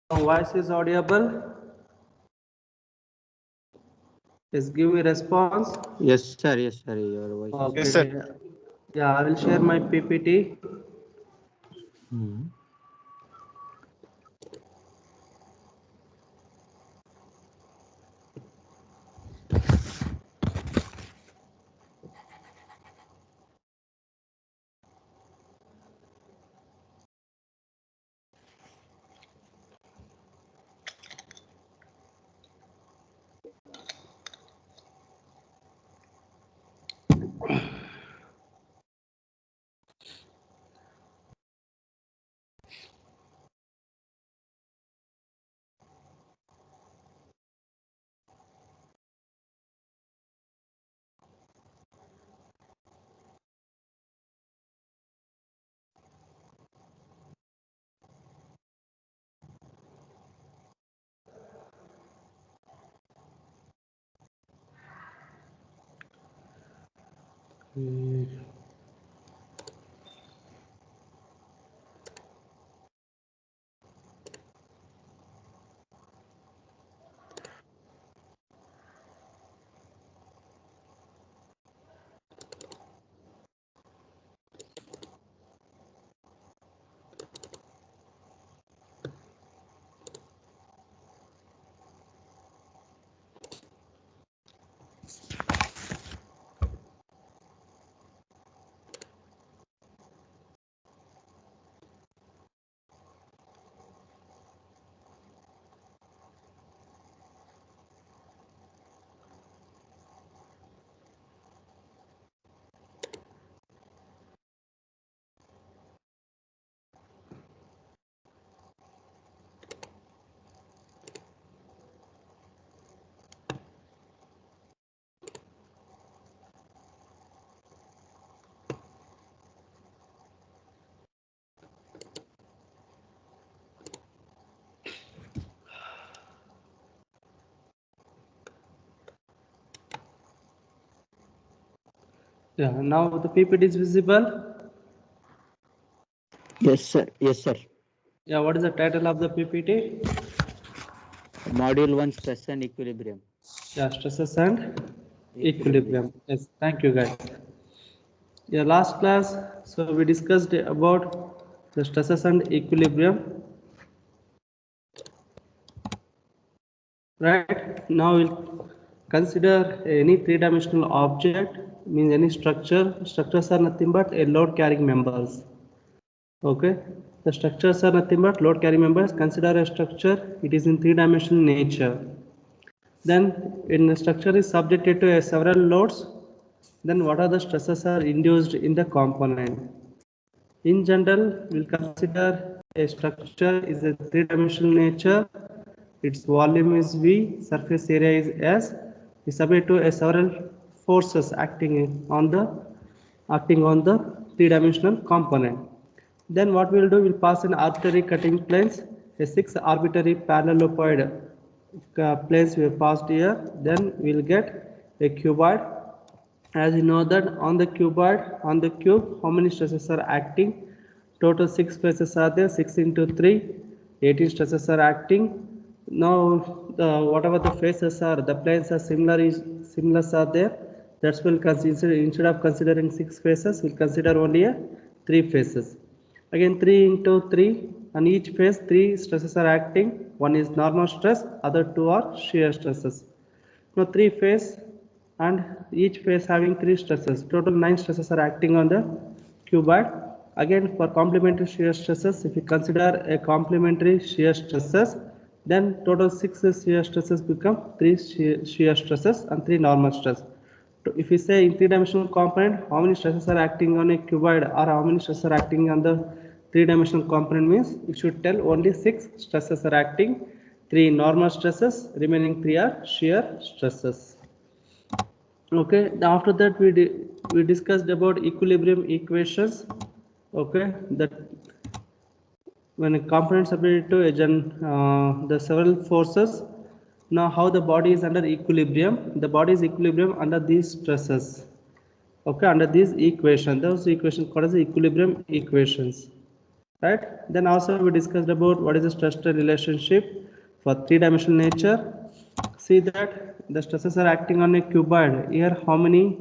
Voice is audible. Just give me response. Yes, sir. Yes, sir. Your voice is. Okay. Yes, sir. Yeah, I will share my PPT. Hmm. Yeah, now the PPT is visible. Yes, sir. Yes, sir. Yeah, what is the title of the PPT? Module 1, stress and equilibrium. Yeah, stresses and equilibrium. Yes, thank you guys. Yeah, last class, so we discussed about the stresses and equilibrium. Right, now we'll consider any three-dimensional object, means any structure. Structures are nothing but a load-carrying members. Okay, the structures are nothing but load-carrying members. Consider a structure, it is in three-dimensional nature. Then when the structure is subjected to several loads, then what are the stresses are induced in the component? In general, we'll consider a structure is a three-dimensional nature. Its volume is V, surface area is S. Is subject to a several forces acting on the three-dimensional component. Then what we'll do, we'll pass an arbitrary cutting planes, a 6 arbitrary parallelopoid planes we have passed here. Then we'll get a cuboid. As you know that on the cuboid, on the cube, how many stresses are acting? Total 6 faces are there, 6 into 3, 18 stresses are acting. Now, whatever the faces are, the planes are similar are there. That's why we'll consider, instead of considering 6 faces, we'll consider only a 3 faces. Again 3 into 3, on each face 3 stresses are acting. One is normal stress, other 2 are shear stresses. Now 3 phase and each phase having 3 stresses. Total 9 stresses are acting on the cuboid. Again for complementary shear stresses, if you consider a complementary shear stresses, then total 6 shear stresses become 3 shear stresses and 3 normal stress. If we say in three-dimensional component, how many stresses are acting on a cuboid or how many stresses are acting on the three-dimensional component means you should tell only 6 stresses are acting, 3 normal stresses, remaining 3 are shear stresses. Okay, after that we discussed about equilibrium equations. Okay, that when a component subject to the several forces. Now how the body is under equilibrium? The body is equilibrium under these stresses. Okay, under these equations, those equations called as equilibrium equations. right? Then also we discussed about what is the stress strain relationship for three-dimensional nature. See that the stresses are acting on a cuboid. Here how many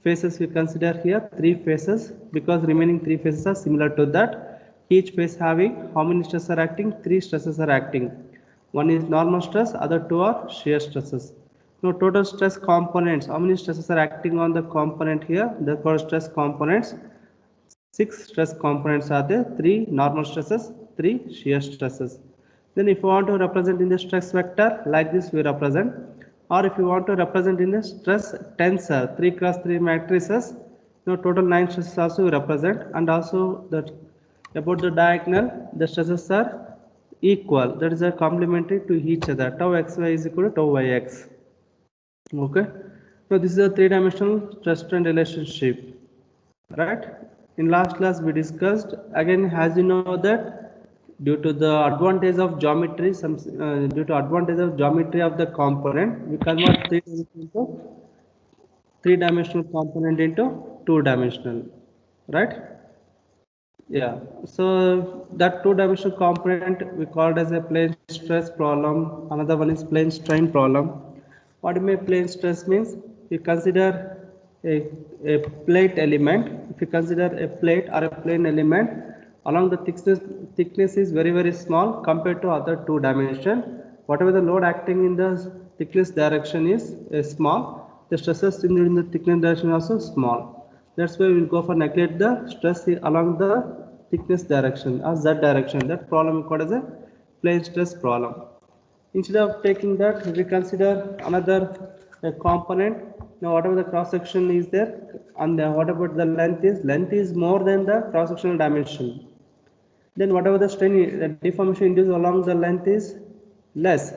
faces we consider here? 3 faces, because remaining 3 faces are similar to that. Each face having how many stresses are acting? 3 stresses are acting. One is normal stress, other 2 are shear stresses. Now total stress components, how many stresses are acting on the component here? The called stress components. 6 stress components are there, 3 normal stresses, 3 shear stresses. Then if you want to represent in the stress vector, like this we represent, or if you want to represent in the stress tensor, 3 cross 3 matrices, total 9 stresses also we represent, and also that about the diagonal, the stresses are equal, that is a complementary to each other. Tau xy is equal to tau yx. Okay, so this is a three-dimensional stress strain relationship, right? In last class we discussed, again as you know that due to the advantage of geometry, due to advantage of geometry of the component, we convert three-dimensional component into two-dimensional, right? Yeah, so that two-dimensional component we called as a plane stress problem. Another one is plane strain problem. What do you mean plane stress means? You consider a plate element. If you consider a plate or a plane element, along the thickness is very small compared to other two dimension. Whatever the load acting in the thickness direction is small, the stresses in the thickness direction also small. That's why we'll go for neglect the stress along the thickness direction or z direction. That problem is called as a plane stress problem. Instead of taking that, we consider another component. Now whatever the cross section is there, and what about the length is more than the cross sectional dimension. Then whatever the strain, the deformation induced along the length is less.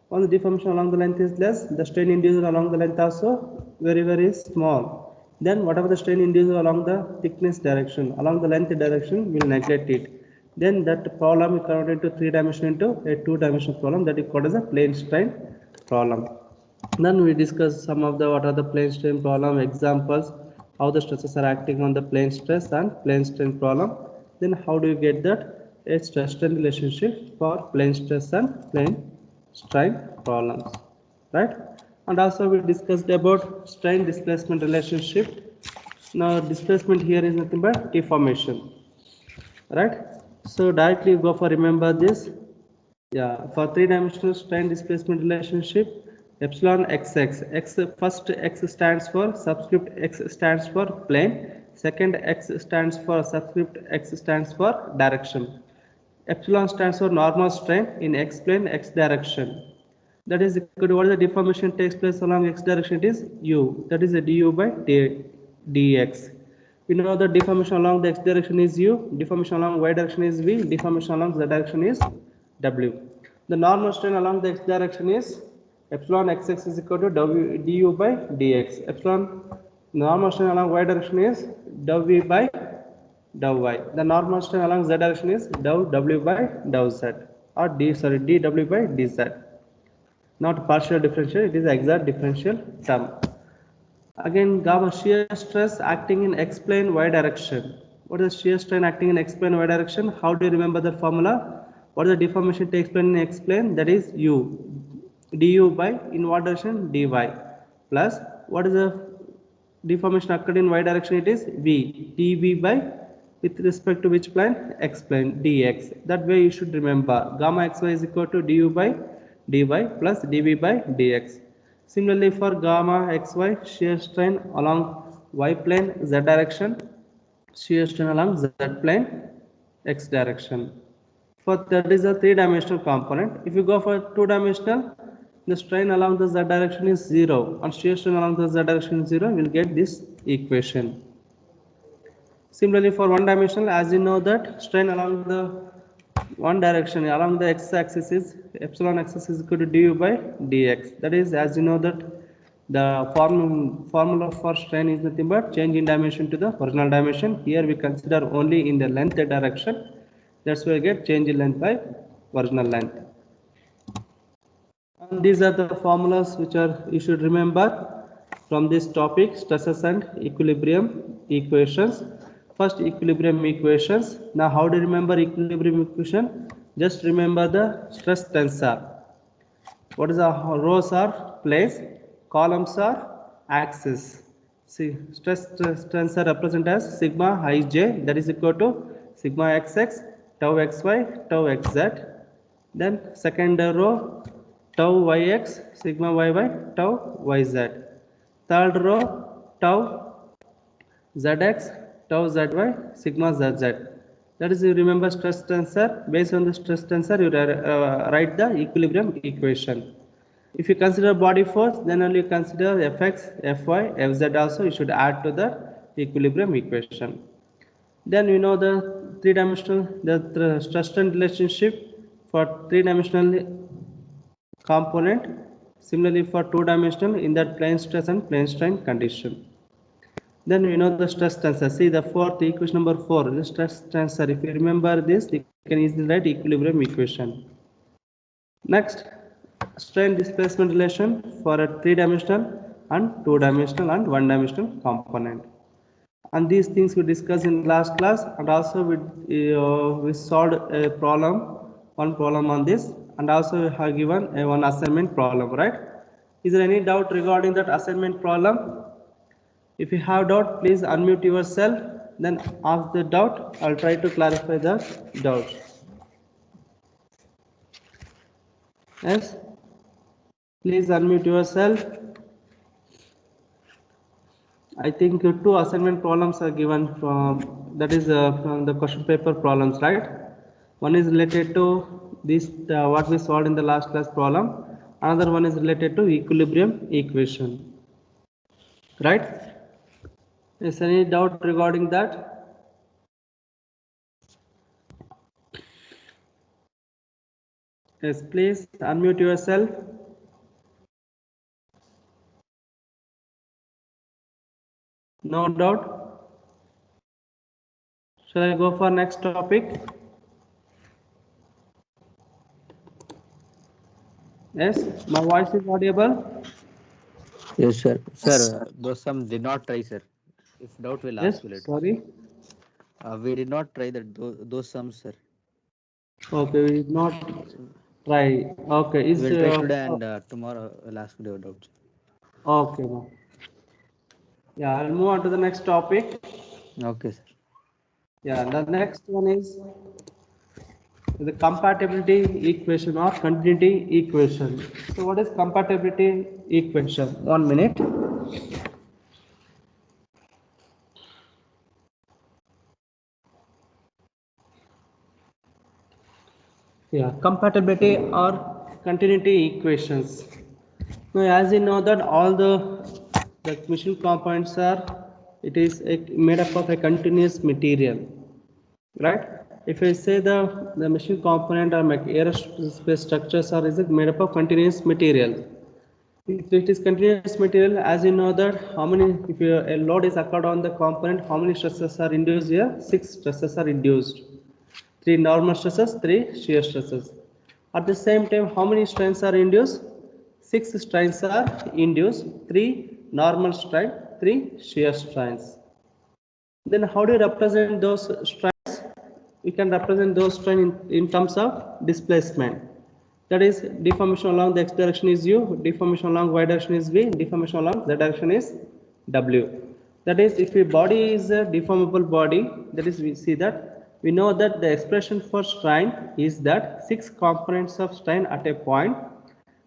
Once the deformation along the length is less, the strain induced along the length also very small. Then whatever the strain induced along the thickness direction, along the length direction, we'll neglect it. Then that problem is converted into three-dimensional into a two-dimensional problem, that is called as a plane strain problem. Then we discuss some of the what are the plane strain problem examples, how the stresses are acting on the plane stress and plane strain problem. Then how do you get that a stress strain relationship for plane stress and plane strain problems, right? And also we discussed about strain displacement relationship. Now displacement here is nothing but deformation, right? So directly go for remember this. Yeah, for three-dimensional strain displacement relationship, epsilon xx, x first x stands for subscript x stands for plane, second x stands for subscript x stands for direction. Epsilon stands for normal strain in x plane x direction. That is equal to what the deformation takes place along x direction, it is u. That is a du by dx. We know the deformation along the x direction is u, deformation along y direction is v, deformation along z direction is w. The normal strain along the x direction is epsilon xx is equal to du by dx. Epsilon normal strain along y direction is dou v by dou y. The normal strain along z direction is dou w by dou z, or dw by dz. Not partial differential, it is exact differential term. Again, gamma shear stress acting in x plane y direction. What is shear strain acting in x plane y direction? How do you remember that formula? What is the deformation takes place in x plane? That is u. Du by in what direction? dy. Plus what is the deformation occurred in y direction? It is v. dv by with respect to which plane? X plane dx. That way you should remember gamma xy is equal to du by dy plus dv by dx. Similarly for gamma xy, shear strain along y plane z direction, shear strain along z plane x direction. For that is a three-dimensional component. If you go for two-dimensional, the strain along the z direction is 0 and shear strain along the z direction is 0, we'll get this equation. Similarly for one dimensional, as you know that strain along the one direction along the x-axis is epsilon x is equal to du by dx. That is, as you know that the formula for strain is nothing but change in dimension to the original dimension. Here we consider only in the length direction. That's why we get change in length by original length. And these are the formulas which are you should remember from this topic, stresses and equilibrium equations. First, equilibrium equations. Now, how do you remember equilibrium equation? Just remember the stress tensor. What is the rows are planes, columns are axis. See, stress tensor represent as sigma ij, that is equal to sigma xx, tau xy, tau xz. Then second row, tau yx, sigma yy, tau yz. Third row, tau zx, tau zy, sigma zz. That is, you remember stress tensor. Based on the stress tensor, you write the equilibrium equation. If you consider body force, then only consider Fx, Fy, Fz also you should add to the equilibrium equation. Then you know the three-dimensional, the stress strain relationship for three-dimensional component. Similarly for two-dimensional in that plane stress and plane strain condition. Then we know the stress tensor. See the fourth equation number 4, the stress tensor. If you remember this, you can easily write equilibrium equation. Next, strain displacement relation for a three-dimensional and two-dimensional and one-dimensional component. And these things we discussed in last class, and also we solved a problem, one problem on this, and also we have given a one assignment problem, right? Is there any doubt regarding that assignment problem? If you have doubt, please unmute yourself, then ask the doubt. I'll try to clarify the doubt. Yes? Please unmute yourself. I think two assignment problems are given from, that is from the question paper problems, right? One is related to this, what we solved in the last class problem. Another one is related to equilibrium equation, right? Is any doubt regarding that? Yes, please unmute yourself. No doubt. Shall I go for next topic? Yes, my voice is audible. Yes, sir. Sir, those some did not try, sir. If doubt, we'll Yes, ask you later. sorry. We did not try that those sums, sir. Okay, we did not try. Okay, is We'll try today and tomorrow we'll ask your doubts. okay. No. Yeah, I'll move on to the next topic. Okay, sir. Yeah, the next one is the compatibility equation or continuity equation. So, what is compatibility equation? 1 minute. Yeah, compatibility or continuity equations. Now, as you know that all the machine components are, it is made up of a continuous material, right? If I say the machine component or aerospace structures are is made up of continuous material. If it is continuous material, as you know that how many, if a load is occurred on the component, how many stresses are induced here? 6 stresses are induced. 3 normal stresses, 3 shear stresses. At the same time, how many strains are induced? 6 strains are induced, 3 normal strain, 3 shear strains. Then how do you represent those strains? We can represent those strains in terms of displacement. That is, deformation along the x direction is u, deformation along y direction is v, deformation along z direction is w. That is, if a body is a deformable body, that is, we see that we know that the expression for strain is that 6 components of strain at a point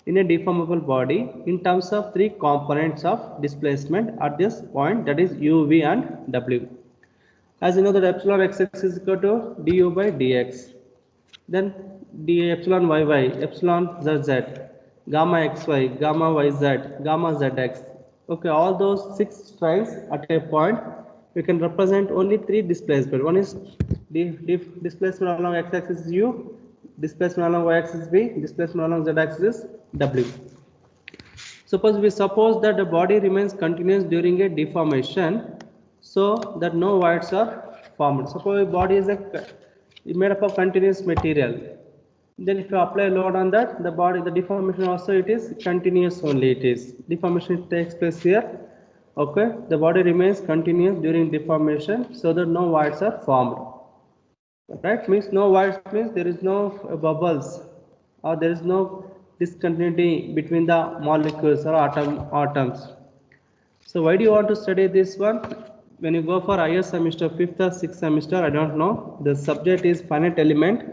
in a deformable body in terms of 3 components of displacement at this point, that is u, v and w. As you know that epsilon xx is equal to du by dx. Then d epsilon yy, epsilon zz, gamma xy, gamma yz, gamma zx. Okay, all those 6 strains at a point, we can represent only 3 displacement. One is displacement along x-axis is u, displacement along y-axis is v, displacement along z-axis is w. Suppose that the body remains continuous during a deformation, so that no voids are formed. Suppose the body is made up of continuous material. Then if you apply load on that, the deformation also it is continuous only. It is deformation takes place here Okay, the body remains continuous during deformation so that no voids are formed. Right, means no voids means there is no bubbles or there is no discontinuity between the molecules or atoms. So why do you want to study this one? When you go for higher semester, 5th or 6th semester, I don't know, the subject is finite element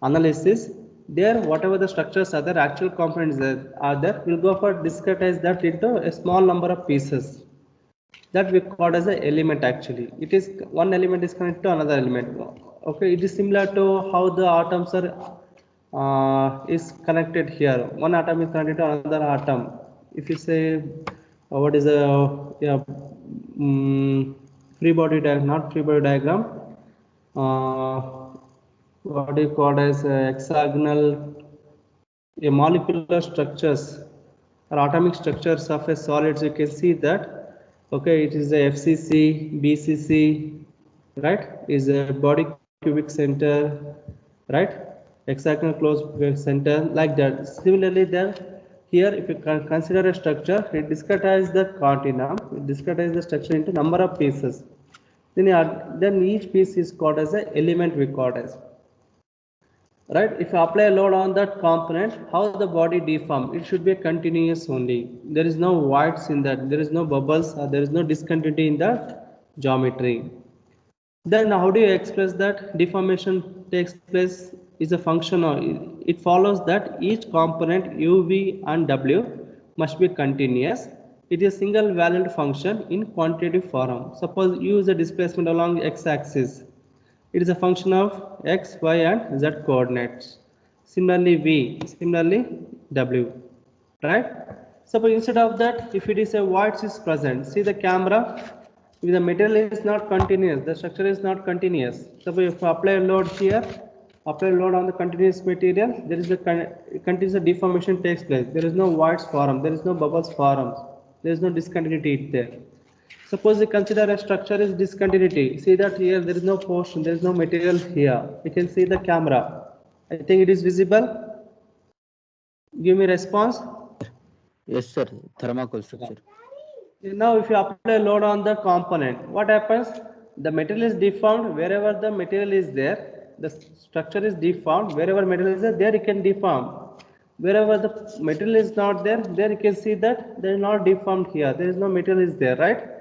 analysis. There, whatever the structures are there, actual components that are there, we'll go for discretize that into a small number of pieces. That we call as an element actually. It is one element is connected to another element. Okay, it is similar to how the atoms are is connected here. One atom is connected to another atom. If you say what is a yeah, free body diagram, not free body diagram. What do you call as hexagonal molecular structures or atomic structures of a solids, you can see that okay, it is a FCC, BCC, right, is a body cubic center, right, hexagonal closed center, like that. Similarly, there here if you consider a structure, it discretizes the continuum, it discretizes the structure into number of pieces. Then each piece is called as an element, we call as. Right, if you apply a load on that component, how the body deform, it should be continuous only. There is no voids in that, there is no bubbles, or there is no discontinuity in the geometry. Then how do you express that deformation takes place is a function of, it follows that each component u, v and w must be continuous. It is a single valued function in quantitative form. Suppose u is a displacement along x-axis, it is a function of x, y and z coordinates. Similarly v, similarly w, right? Suppose instead of that, if it is a void is present, see the camera, if the material is not continuous, the structure is not continuous. Suppose if you apply a load here, apply a load on the continuous material, there is a continuous deformation takes place. There is no voids form, there is no bubbles forms, there is no discontinuity there. Suppose you consider a structure is discontinuity. See that here there is no portion, there is no material here. You can see the camera. I think it is visible. Give me response. Yes, sir. Thermocol structure. Now if you apply a load on the component, what happens? The material is deformed wherever the material is there. The structure is deformed wherever material is there you can deform. Wherever the material is not there, there you can see that there is not deformed here. There is no material is there, right?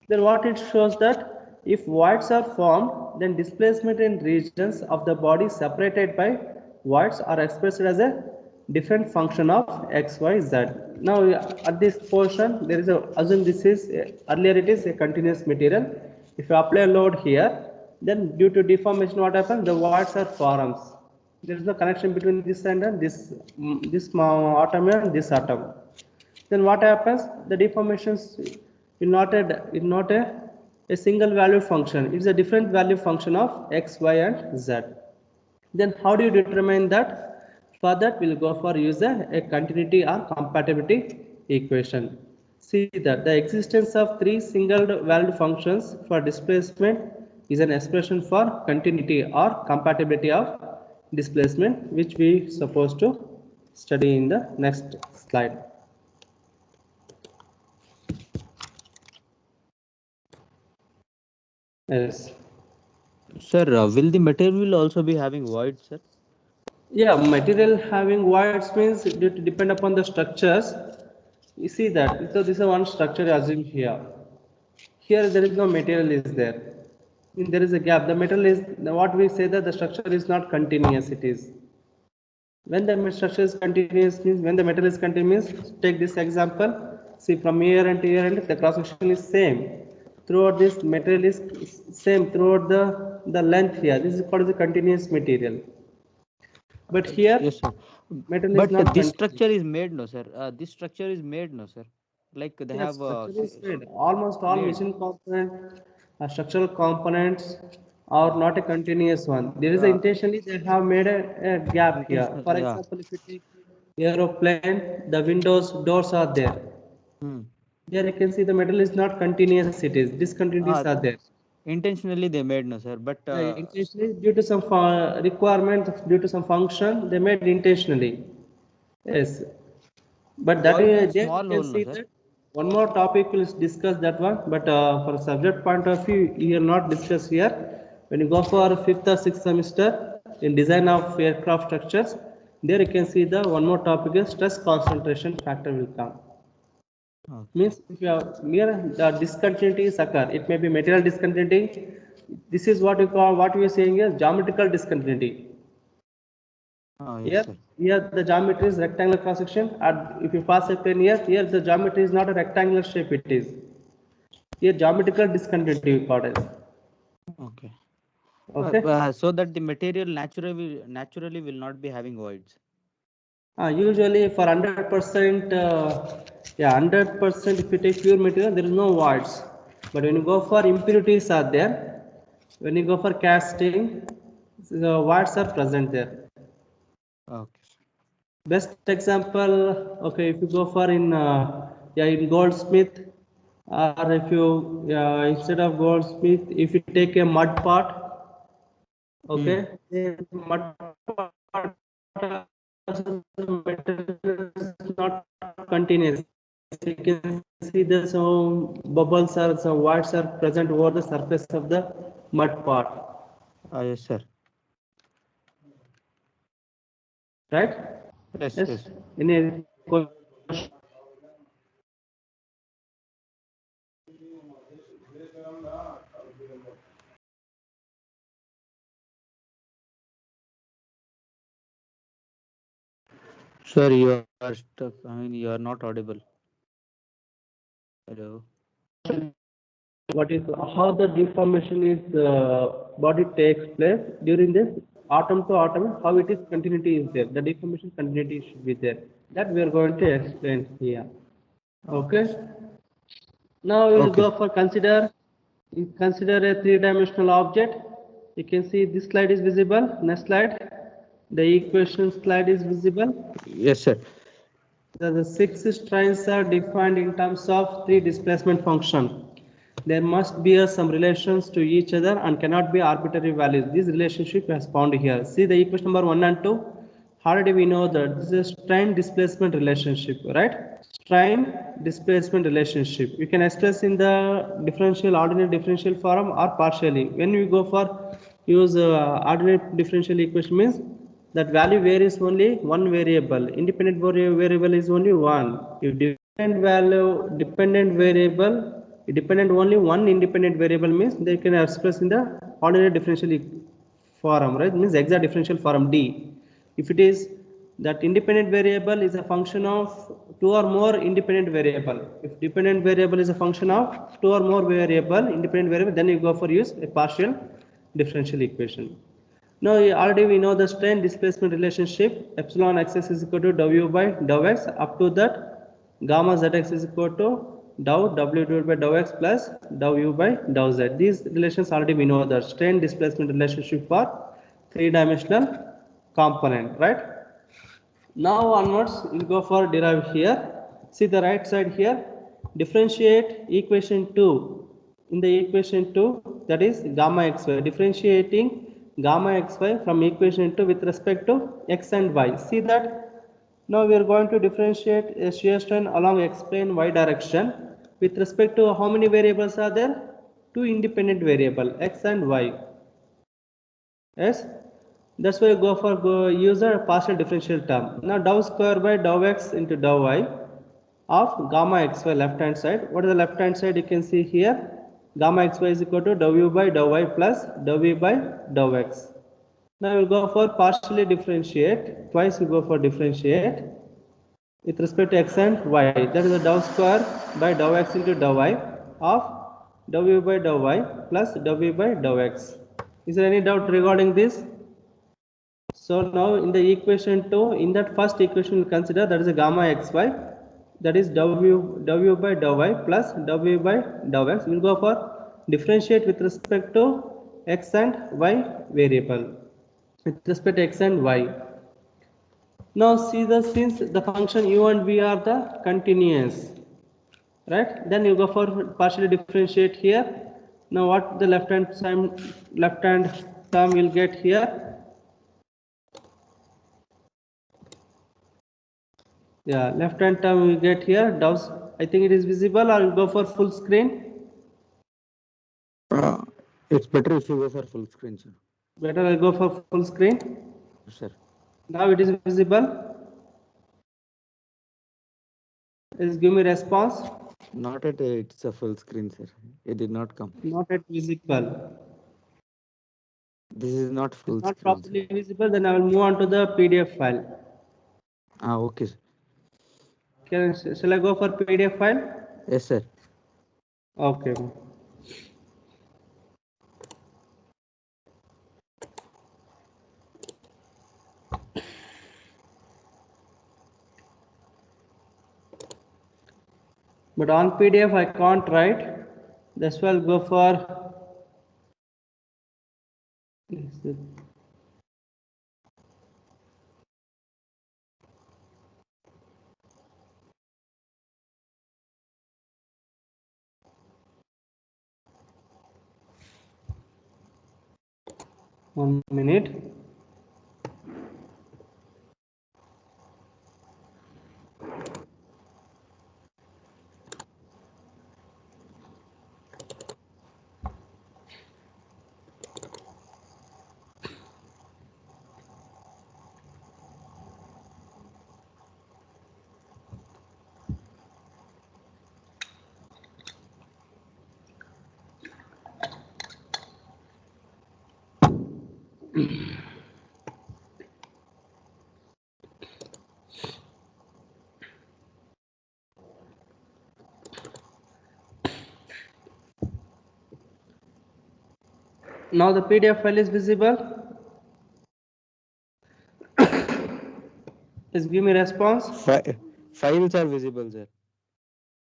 Then what it shows that if voids are formed, then displacement in regions of the body separated by voids are expressed as a different function of x, y, z. Now at this portion, there is a assume this is earlier it is a continuous material. If you apply a load here, then due to deformation, what happens? The voids are forms. There is no connection between this and this atom and this atom. Then what happens? The deformations is not a single value function. It is a different value function of x, y, and z. Then how do you determine that? For that, we'll go for use a continuity or compatibility equation. See that the existence of three single valued functions for displacement is an expression for continuity or compatibility of displacement, which we supposed to study in the next slide. Yes. Sir, will the material also be having void, sir? Yeah, material having voids means it depend upon the structures. You see that. So this is one structure assumed here. Here there is no material is there. There is a gap. The material is what we say that the structure is not continuous. It is. When the structure is continuous means when the material is continuous. Take this example. See from here and to here and the cross section is same. Throughout this material is same throughout the length here. This is called the continuous material. But here, yes, sir. metal But is not this continuous. structure is made, no, sir. This structure is made, no, sir. Like they Yes, have structure is made. Almost all made. machine component, structural components are not a continuous one. There is a intentionally they have made a gap here. Intentional, For yeah. example, if you take aeroplane, the windows, doors are there. Hmm. Here you can see the metal is not continuous. It is discontinuities are there. Intentionally they made, no, sir. But Intentionally, due to some requirement, due to some function, they made intentionally. Yes, but that void is means there you small can hole, no, see sir. that. One more topic we'll discuss that one, but for subject point of view, you will not discuss here. When you go for fifth or sixth semester in design of aircraft structures, there you can see the one more topic is stress concentration factor will come. Okay. Means if you have mere discontinuities occur, it may be material discontinuity. This is what we are saying is geometrical discontinuity. Yes, sir. Here the geometry is rectangular cross section, and if you pass a plane here the geometry is not a rectangular shape, it is. Here geometrical discontinuity we call it. Okay. Okay. So that the material naturally will not be having voids. Usually for 100%, 100% if you take pure material, there is no voids. But when you go for impurities are there, when you go for casting, the voids are present there. Okay. Best example, okay, if you go for in goldsmith, or if you instead of goldsmith, if you take a mud pot, okay, mud pot is not continuous. You can see the some bubbles or some whites are present over the surface of the mud pot. Yes, sir. Right? Yes, Yes. yes. Any question? Sir, you are stuck. I mean, you are not audible. Hello. What is how the deformation is body takes place during this atom to atom, how it is continuity is there, the deformation continuity should be there, that we are going to explain here. Okay, now we will Okay. go for consider a three-dimensional object. You can see this slide is visible. Next slide, the equation slide is visible. Yes, sir. The six strains are defined in terms of three displacement function. There must be some relations to each other and cannot be arbitrary values. This relationship is found here. See the equation number 1 and 2. How do we know that? This is strain displacement relationship, right? Strain displacement relationship. You can express in the differential, ordinary differential form or partially. When we go for use ordinary differential equation means that value varies only one variable. Independent variable is only one. If dependent variable, dependent only one independent variable means they can express in the ordinary differential form, right? Means exact differential form D. If it is that independent variable is a function of two or more independent variable. If dependent variable is a function of two or more independent variable, then you go for use a partial differential equation. Now already we know the strain displacement relationship, epsilon xx is equal to w by dou x, up to that gamma zx is equal to dou w divided by dou x plus dou u by dou z. These relations already we know the strain displacement relationship for three-dimensional component, right? Now onwards we'll go for derive here. See the right side here, differentiate equation 2. In the equation 2, that is gamma xy, differentiating gamma xy from equation 2 with respect to x and y. See that now we are going to differentiate a shear strain along x plane y direction with respect to how many variables are there? Two independent variable x and y. Yes, that's why you use a partial differential term. Now dou square by dou x into dou y of gamma xy left hand side. What is the left hand side? You can see here gamma xy is equal to dou u by dou y plus dou v by dou x. Now we'll go for partially differentiate. Twice we go for differentiate with respect to x and y. That is the dou square by dou x into dou y of dou u by dou y plus dou v by dou x. Is there any doubt regarding this? So now in the equation 2, in that first equation we consider that is a gamma xy, that is dou u by dou y plus dou v by dou x. We will go for differentiate with respect to x and y variable, with respect to x and y. Now see since the function u and v are the continuous, right? Then you go for partially differentiate here. Now what the left hand term will get here? Yeah, left hand term we get here dou I think it is visible, or you go for full screen. It's better if you go for full screen, sir. Better I go for full screen. Sir. Now it is visible. Just give me response. Not at it's a full screen, sir. It did not come. Not yet visible. This is not full It's not screen, sir. properly visible. Then I will move on to the PDF file. Okay, sir. Shall I go for PDF file? Yes, sir. Okay. But on PDF I can't write. That's why I'll go for. One minute. Now the PDF file is visible. Just give me response. Files are visible, sir.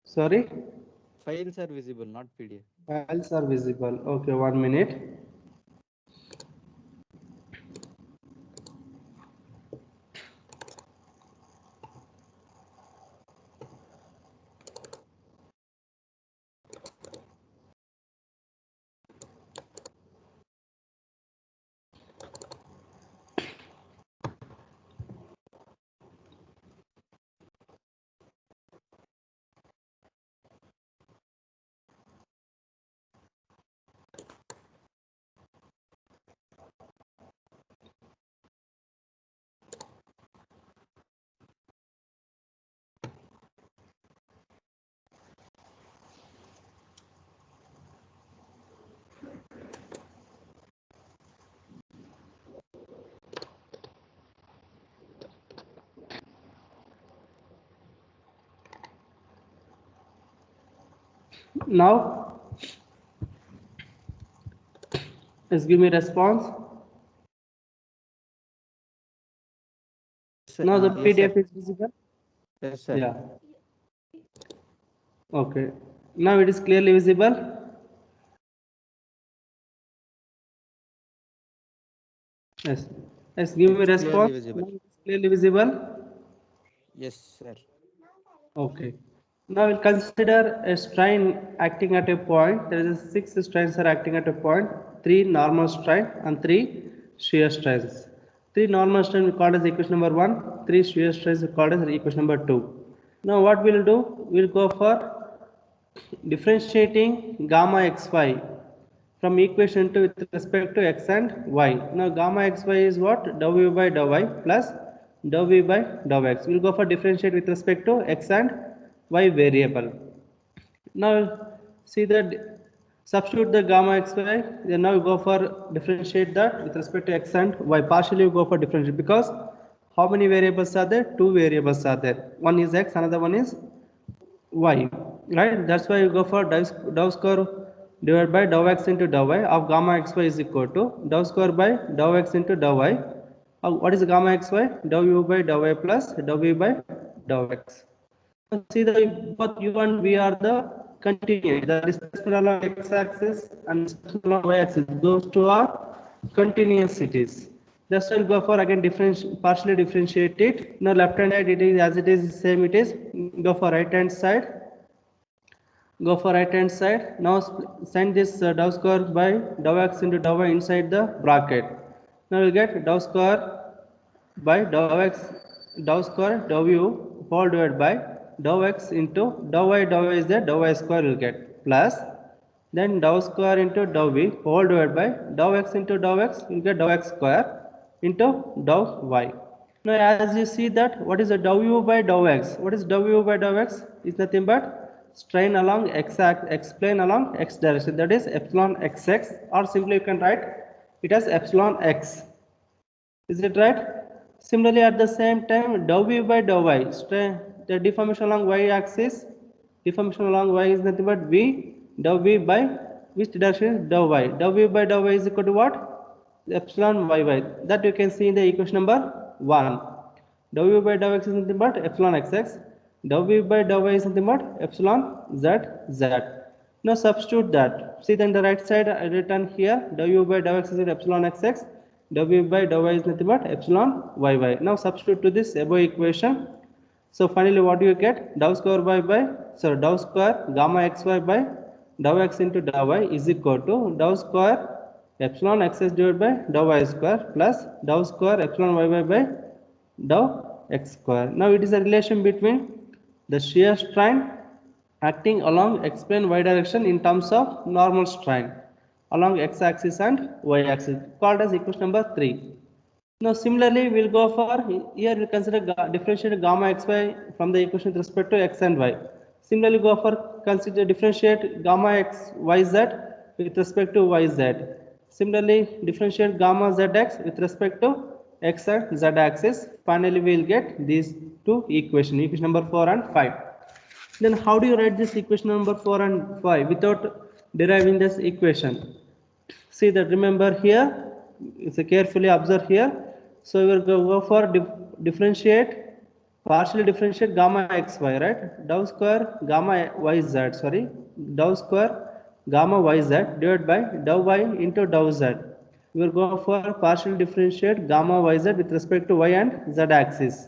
Sorry. Files are visible, not PDF. Files are visible. Okay, 1 minute. Now, just give me response. Now the PDF is visible. Yes, sir. Yeah. Okay. Now it is clearly visible. Yes. Yes. Give me response. Now it is clearly visible. Yes, sir. Okay. Now we'll consider a strain acting at a point. There is 6 strains are acting at a point, 3 normal strain and 3 shear strains. 3 normal strain we call as equation number 1, 3 shear strains we call as equation number 2. Now what we'll do, we'll go for differentiating gamma xy from equation 2 with respect to x and y. Now gamma xy is what? Dou v by dou y plus dou v by dou x. We'll go for differentiate with respect to x and y variable. Now see that substitute the gamma xy, then now go for differentiate that with respect to x and y. Partially you go for differentiate because how many variables are there? 2 variables are there. One is x, another one is y, right? That's why you go for dou square divided by dou x into dou y of gamma xy is equal to dou square by dou x into dou y. What is gamma xy? Dou u by dou y plus dou v by dou x. See that both u and v are the continuous. The displacement along x-axis and displacement along y-axis. Those two are continuosities. Just will go for again partially differentiate it. Now left hand side it is as it is same it is. Go for right hand side. Go for right hand side. Now send this dou square by dou x into dou y inside the bracket. Now we will get dou square by dou x dou square dou u whole divided by dou x into dou y is there, dou y square will get plus then dou square into dou v whole divided by dou x into dou x will get dou x square into dou y. Now as you see that what is the dou u by dou x? What is dou u by dou x? Is nothing but strain along x plane along x direction, that is epsilon xx, or simply you can write it as epsilon x. Is it right? Similarly at the same time dou v by dou y, strain the deformation along y axis, deformation along y is nothing but v, dou v by which direction is dou y. Dou v by dou y is equal to what? Epsilon yy. That you can see in the equation number 1. Dou v by dou x is nothing but epsilon xx. Dou v by dou y is nothing but epsilon zz. Now substitute that. See then the right side I written here dou u by dou x is epsilon xx. Dou v by dou y is nothing but epsilon yy. Now substitute to this above equation. So finally what do you get? Dou square y by dou square gamma xy by dou x into dou y is equal to dou square epsilon xx divided by dou y square plus dou square epsilon yy by dou x square. Now it is a relation between the shear strain acting along x plane y direction in terms of normal strain along x axis and y axis, called as equation number 3. Now similarly we will go for here we consider differentiate gamma xy from the equation with respect to x and y. Similarly go for consider differentiate gamma x yz with respect to yz. Similarly differentiate gamma zx with respect to x and z axis. Finally we will get these two equation number 4 and 5. Then how do you write this equation number 4 and 5 without deriving this equation? See that, remember here, it's a carefully observe here. So we will go for partially differentiate gamma xy, right? Dou square gamma yz, sorry, dou square gamma yz divided by dou y into dou z. We will go for partially differentiate gamma yz with respect to y and z axis.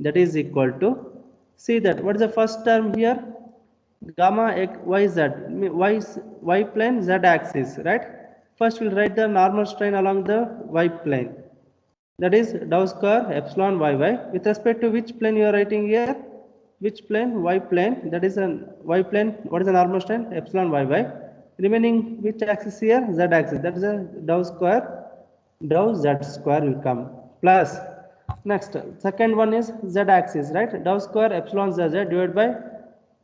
That is equal to, see that what is the first term here? Gamma yz, y plane z axis, right? First we'll write the normal strain along the y plane, that is dou square epsilon yy with respect to which plane you are writing here? Which plane? Y plane, that is a y plane. What is the normal strain? Epsilon yy. Remaining which axis here? Z axis, that is a dou square dou z square will come plus next second one is z axis, right? Dou square epsilon zz divided by,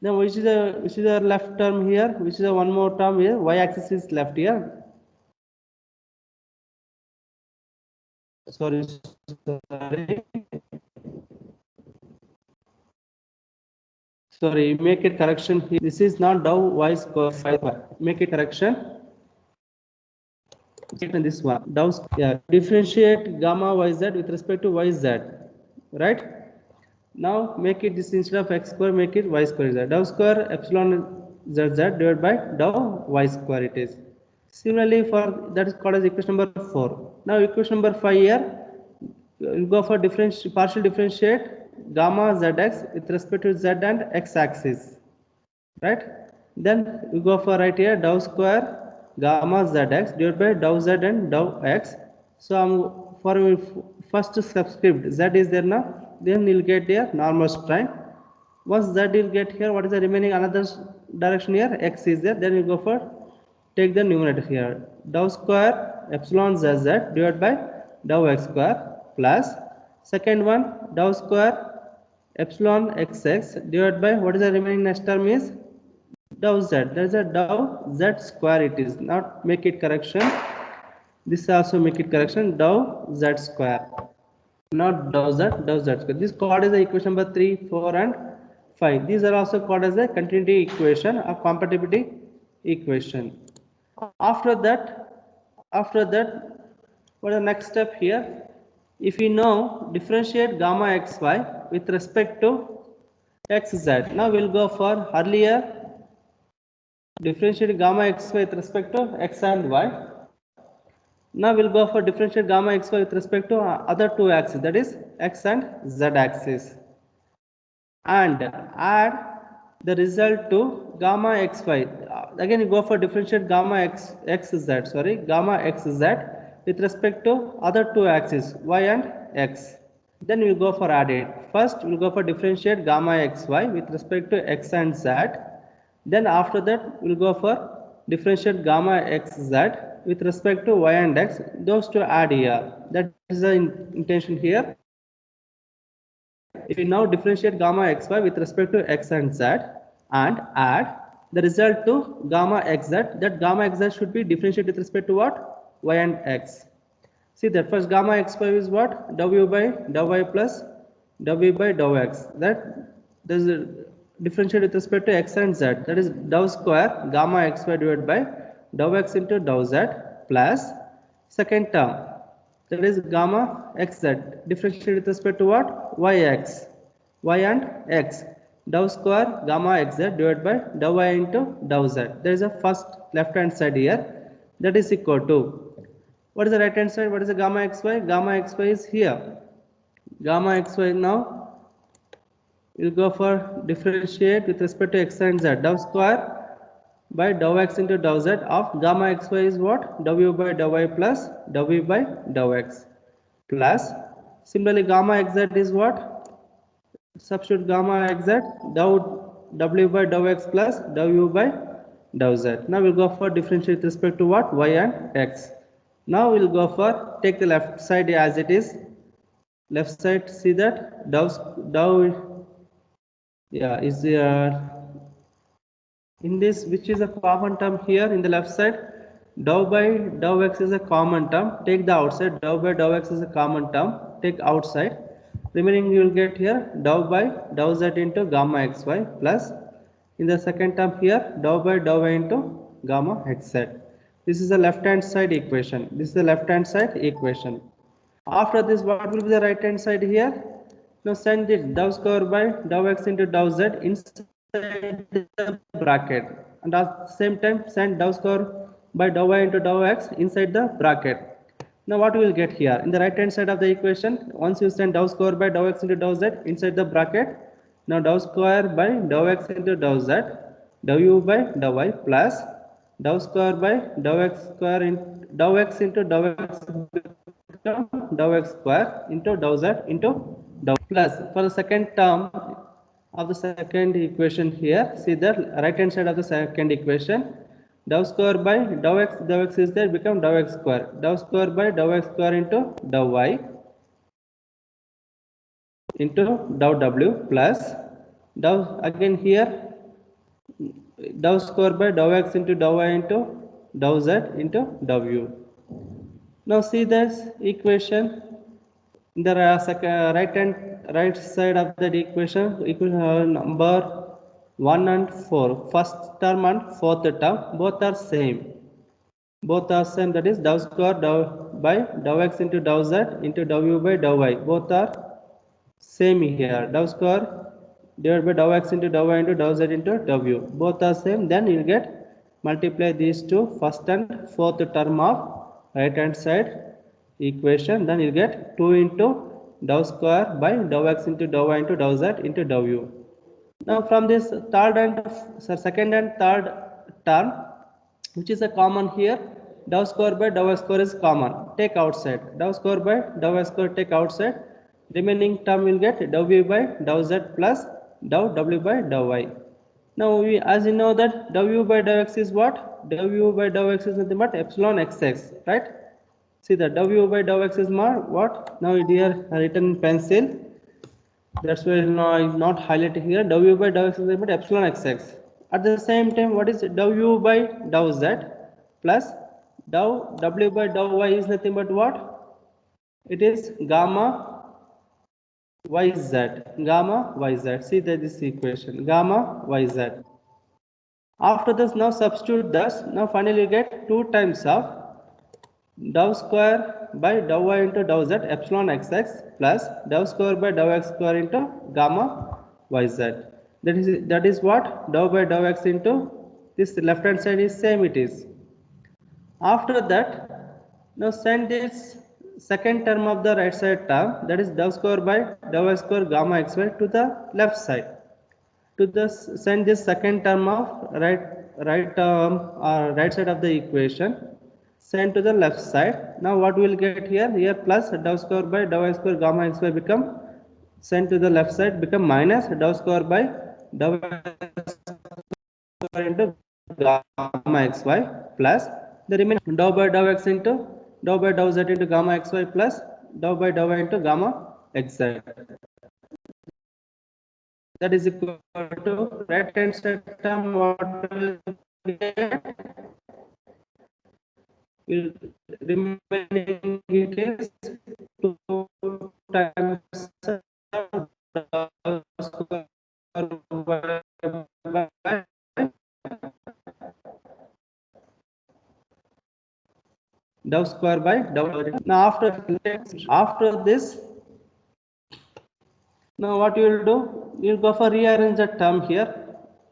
then which is the left term here, which is the one more term here, y axis is left here. Sorry, make it correction here. This is not dou y square 5. Make it correction. This one dou, yeah, differentiate gamma yz with respect to yz, right? Now make it this, instead of x square make it y square z. Dou square epsilon zz divided by dou y square it is. Similarly for that is called as equation number 4. Now equation number 5 here, we'll go for partial differentiate gamma zx with respect to z and x axis, right? Then we go for right here dou square gamma zx divided by dou z and dou x. So for first subscript z is there now, then you'll get here normal strain. Once z will get here, what is the remaining another direction here? X is there, then you go for take the numerator here, dou square epsilon zz divided by dou x square plus second one dou square epsilon xx divided by what is the remaining next term is dou z, there is a dou z square it is, not make it correction, this also make it correction, dou z square, not dou z square. This called as the equation number 3, 4 and 5. These are also called as a continuity equation or compatibility equation. After that, what is the next step here? If we know differentiate gamma xy with respect to xz, now we'll go for earlier differentiate gamma xy with respect to x and y. Now we'll go for differentiate gamma xy with respect to other two axes, that is x and z axis, and add the result to gamma xy. Again you go for differentiate gamma xz with respect to other two axes y and x. Then we'll go for add it. First, we'll go for differentiate gamma xy with respect to x and z. Then after that, we'll go for differentiate gamma xz with respect to y and x. Those two add here. That is the intention here. If we now differentiate gamma xy with respect to x and z and add the result to gamma xz, that gamma xz should be differentiated with respect to what? Y and x. See that first gamma xy is what? W by dou y plus w by dou x. That is differentiate with respect to x and z. That is dou square gamma xy divided by dou x into dou z plus second term. That is gamma xz. Differentiate with respect to what? Yx. Y and x. Dou square gamma xz divided by dou y into dou z. There is a first left hand side here. That is equal to, what is the right hand side? What is the gamma xy? Gamma xy is here. Gamma xy now we'll go for differentiate with respect to x and z. Dou square by dou x into dou z of gamma xy is what? W by dou y plus w by dou x plus similarly gamma xz is what? Substitute gamma xz dou w by dou x plus w by dou z. Now we'll go for differentiate with respect to what? Y and x. Now we'll go for take the left side as it is. Left side, see that dou yeah is in this, which is a common term here in the left side. Dou by dou x is a common term. Take the outside. Dou by dou x is a common term. Take outside. Remaining you will get here dou by dou z into gamma xy plus in the second term here dou by dou y into gamma xz. This is the left hand side equation. This is the left hand side equation. After this, what will be the right hand side here? Now send it dou square by dou x into dou z inside the bracket, and at the same time send dou square by dou y into dou x inside the bracket. Now what we will get here in the right hand side of the equation, once you send dou square by dou x into dou z inside the bracket, now dou square by dou x into dou z, dou u by dou y plus dou square by dou x square in dou x into dou x dou x square into dou z into dou plus for the second term of the second equation here, see the right hand side of the second equation, dou square by dou x is there, become dou x square by dou x square into dou y into dou w plus dou again here dou square by dou x into dou y into dou z into dou u. Now see this equation in the right side of that equation number 1 and 4, first term and fourth term, both are same. That is dou square by dou x into dou z into dou u by dou y. Both are same here. Dou square divided by dou x into dou y into dou z into dou u. Both are same. Then you will get multiply these two first and fourth term of right hand side equation. Then you get 2 into dou square by dou x into dou y into dou z into dou u. Now from this second and third term, which is a common here, dou square by dou x square is common. Take outside. Dou square by dou x square take outside. Remaining term will get dou v by dou z plus dou w by dou y. Now we, as you know that dou u by dou x is what? Dou u by dou x is nothing but epsilon xx, right? See that dou u by dou x is more what? Now here written in pencil. That's why I'm not highlighting here. Dou u by dou x is nothing but epsilon xx. At the same time, what is dou u by dou z plus dou w by dou y is nothing but what? It is gamma yz. See that this equation gamma yz. After this, now substitute this. Now finally you get 2 times of dou square by dou y into dou z epsilon xx plus dou square by dou x square into gamma yz. That is what? Dou by dou x into this left hand side is same it is. After that, now send this second term of the right side term, that is dou square by dou x square gamma xy to the left side. To the send this second term of right side of the equation. sent to the left side. Now what we will get here? Here plus dou square by dou x square gamma xy become sent to the left side become minus dou square by dou x square into gamma xy plus the remaining dou by dou x into dou by dou z into gamma xy plus dou by dou y into gamma xz. That is equal to right hand side term what will get will remaining it is 2 times dou square by dou. Now after this, now what you will do? You will go for rearrange the term here.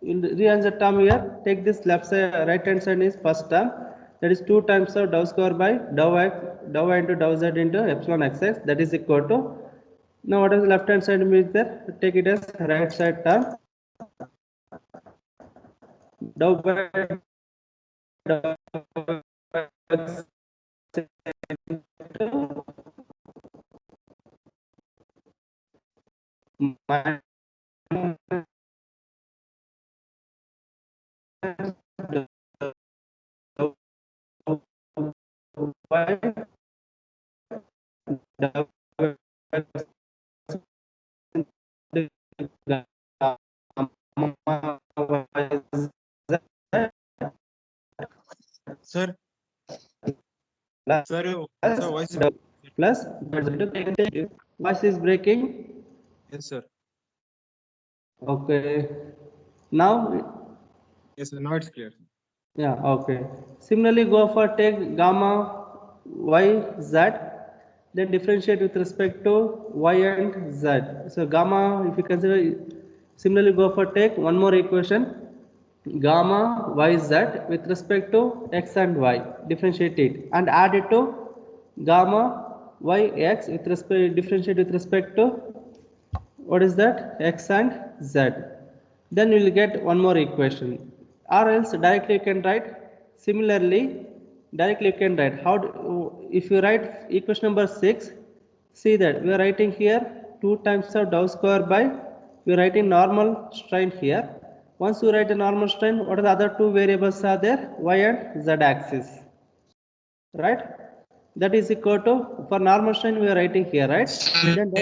You will rearrange the term here. Take this left side, right hand side is first term. That is 2 times of dou square by dou x, dou y into dou z into epsilon xx. That is equal to. Now what is the left hand side means there? Take it as right side term. Dou by dou x minus y dou x Sir, plus sir, sir, voice is plus voice is breaking. yes, sir. Okay, now Yes, sir. Now it's clear. yeah, okay. Similarly, go for take gamma y z, then differentiate with respect to y and z. So gamma, if you consider, similarly go for take one more equation, gamma y z with respect to x and y, differentiate it and add it to gamma y x with respect differentiate with respect to what is that x and z. Then you will get one more equation, or else directly you can write similarly directly you can write how if you write equation number 6, see that we are writing here 2 times of dou square by we are writing normal strain here. Once you write a normal strain, what are the other two variables are there, y and z axis, right? That is equal to, for normal strain we are writing here, right? Then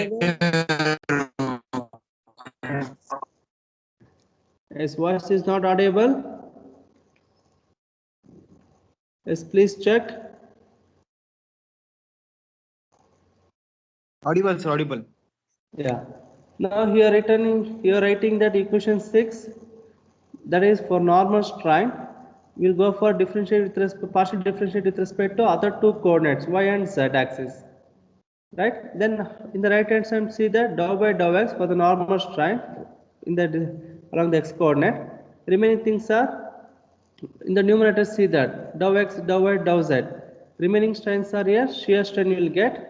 his voice is not audible. Yes, please check. Audible, sir, audible. Yeah. Now here writing that equation 6, that is for normal strain. We'll go for differentiate with respect, partial differentiate with respect to other two coordinates y and z axis. Right? Then in the right hand side see that dou by dou x for the normal strain in the along the x coordinate. Remaining things are in the numerator, see that dou x, dou y, dou z. Remaining strains are here, shear strain you will get.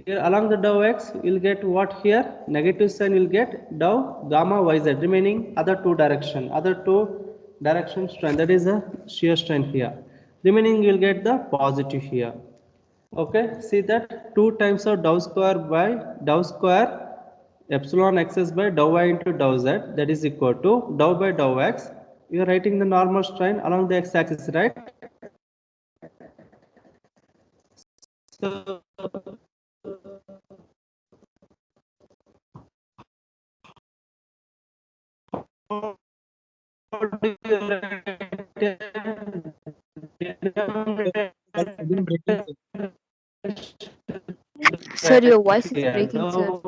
Here along the dou x, you will get what here? Negative sign will get dou gamma yz. Remaining other two direction strain, that is a shear strain here. Remaining you will get the positive here. Okay, see that 2 times of dou square by dou square epsilon xs by dou y into dou z, that is equal to dou by dou x. You are writing the normal strain along the x axis, right? So Again breaking, sir. Sir, your voice is breaking, sir.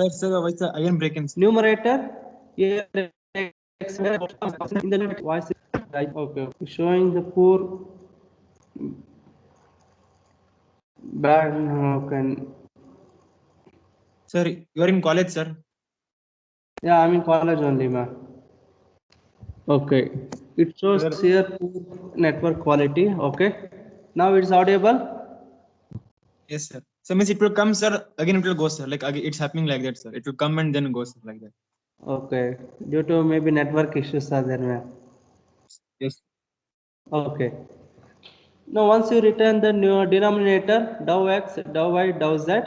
Sir, voice again breaking, sir. Numerator here in the limit voice is right. Okay, showing the poor bad. Okay. Sir, you are in college, sir. Yeah, I'm in college only, ma. Okay, it shows Sir. here poor network quality. Okay, now it's audible. Yes, sir. So means it will come, sir. Again, it will go, sir. Like again, it's happening like that, sir. It will come and then go, sir, like that. Okay, due to maybe network issues are there, ma'am. Yes. Okay. Now, once you return the new denominator, dou x, dou y, dou z,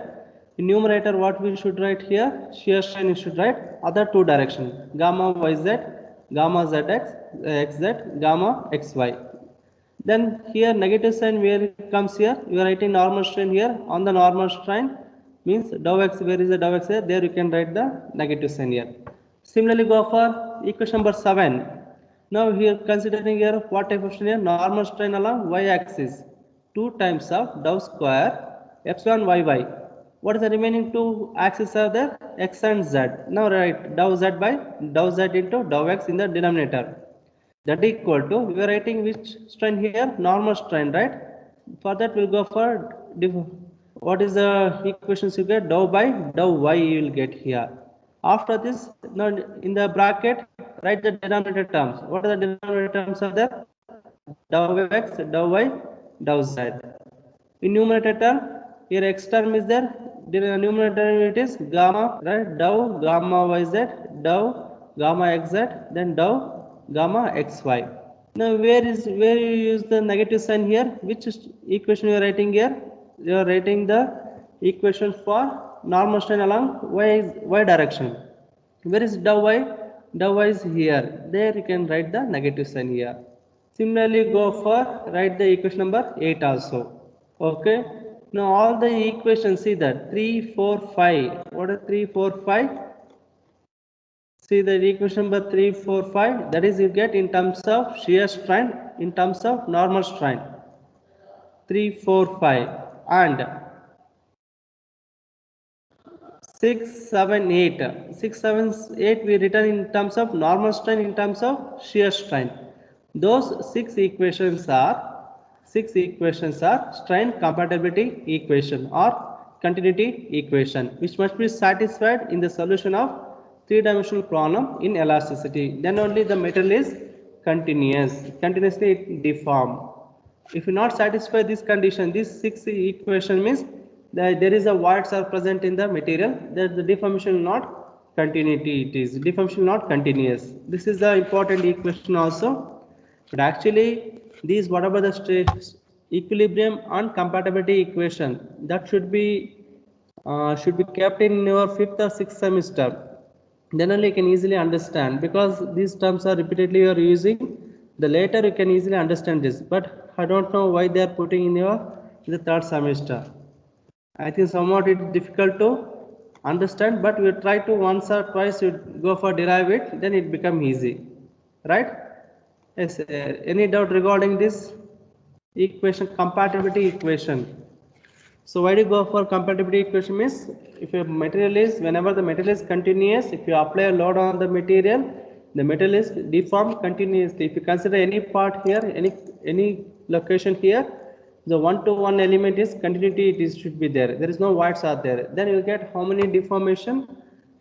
in numerator, what we should write here? Shear strain you should write other two direction, gamma yz, gamma zx, xz, gamma xy. Then here negative sign where it comes here, you are writing normal strain here. On the normal strain means dou x, where is the dou x here? There you can write the negative sign here. Similarly, go for equation number 7. Now here considering here what type of strain here? Normal strain along y axis 2 times of dou square epsilon yy. What is the remaining two axes are there? X and z. Now write dou z by dou z into dou x in the denominator. That equal to, we are writing which strain here? Normal strain, right? For that we'll go for what is the equations you get? Dou by dou y you will get here. After this, now in the bracket write the denominator terms. What are the denominator terms are there? Dou x, dou y, dou z. In numerator term, here x term is there. The numerator it is gamma, right? Dou gamma yz, dou gamma xz, then dou gamma xy. Now where you use the negative sign here? Which equation you are writing here? You are writing the equation for normal strain along y direction. Where is dou y? Dou y is here. There you can write the negative sign here. Similarly, go for write the equation number 8 also. Okay. Now all the equations, see that 3, 4, 5. What are 3, 4, 5? See the equation number 3, 4, 5. That is you get in terms of shear strain, in terms of normal strain. 3, 4, 5. And 6, 7, 8. 6, 7, 8 we written in terms of normal strain, in terms of shear strain. Those six equations are strain compatibility equation or continuity equation, which must be satisfied in the solution of three-dimensional problem in elasticity. Then only the material is continuously it deform. If you not satisfy this condition, this six equation means that there is a voids are present in the material, that the deformation will not continuity, it is deformation not continuous. This is the important equation also. But actually these whatever the equilibrium and compatibility equation, that should be kept in your fifth or sixth semester. Then only you can easily understand, because these terms are repeatedly you are using. The later you can easily understand this, but I don't know why they are putting in the third semester. I think somewhat it's difficult to understand, but we try to once or twice you go for derive it, then it become easy, right? Yes. Any doubt regarding this equation, compatibility equation? So why do you go for compatibility equation means, if your material is, whenever the material is continuous, if you apply a load on the material is deformed continuously. If you consider any part here, any location here, the one-to-one element is continuity, it is should be there. There is no voids are there. Then you get how many deformation?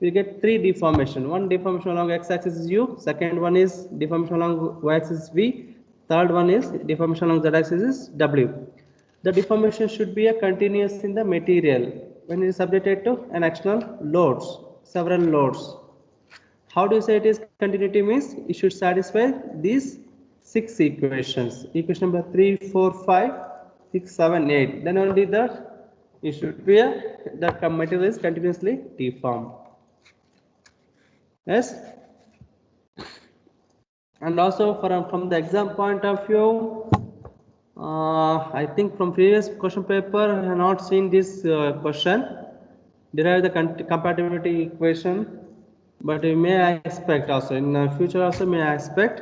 You get three deformation. One deformation along x-axis is u, second one is deformation along y-axis is v, third one is deformation along z-axis is w. The deformation should be a continuous in the material when it is subjected to an external loads, several loads. How do you say it is continuity means? It should satisfy these six equations. Equation number 3, 4, 5, 6, 7, 8. Then only that it should be the material is continuously deformed. Yes. And also from the exam point of view, I think from previous question paper I have not seen this question, derive the compatibility equation, but you may expect also in the future also may expect.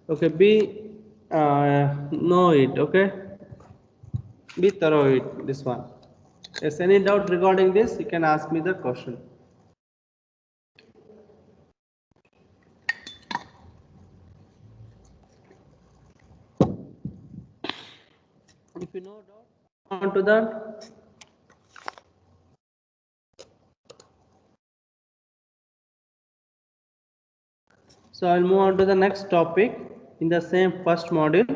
Okay, be know it. Okay, be thorough it this one. Yes, any doubt regarding this you can ask me the question. If you know doubt on to that. So I'll move on to the next topic in the same first module.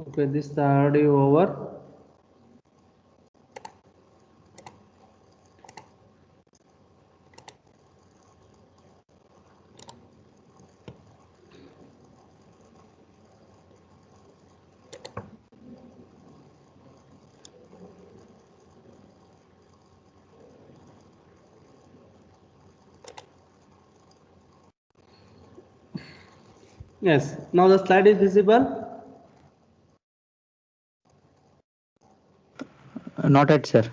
Okay, this is already over. Yes, now the slide is visible. Not yet, sir.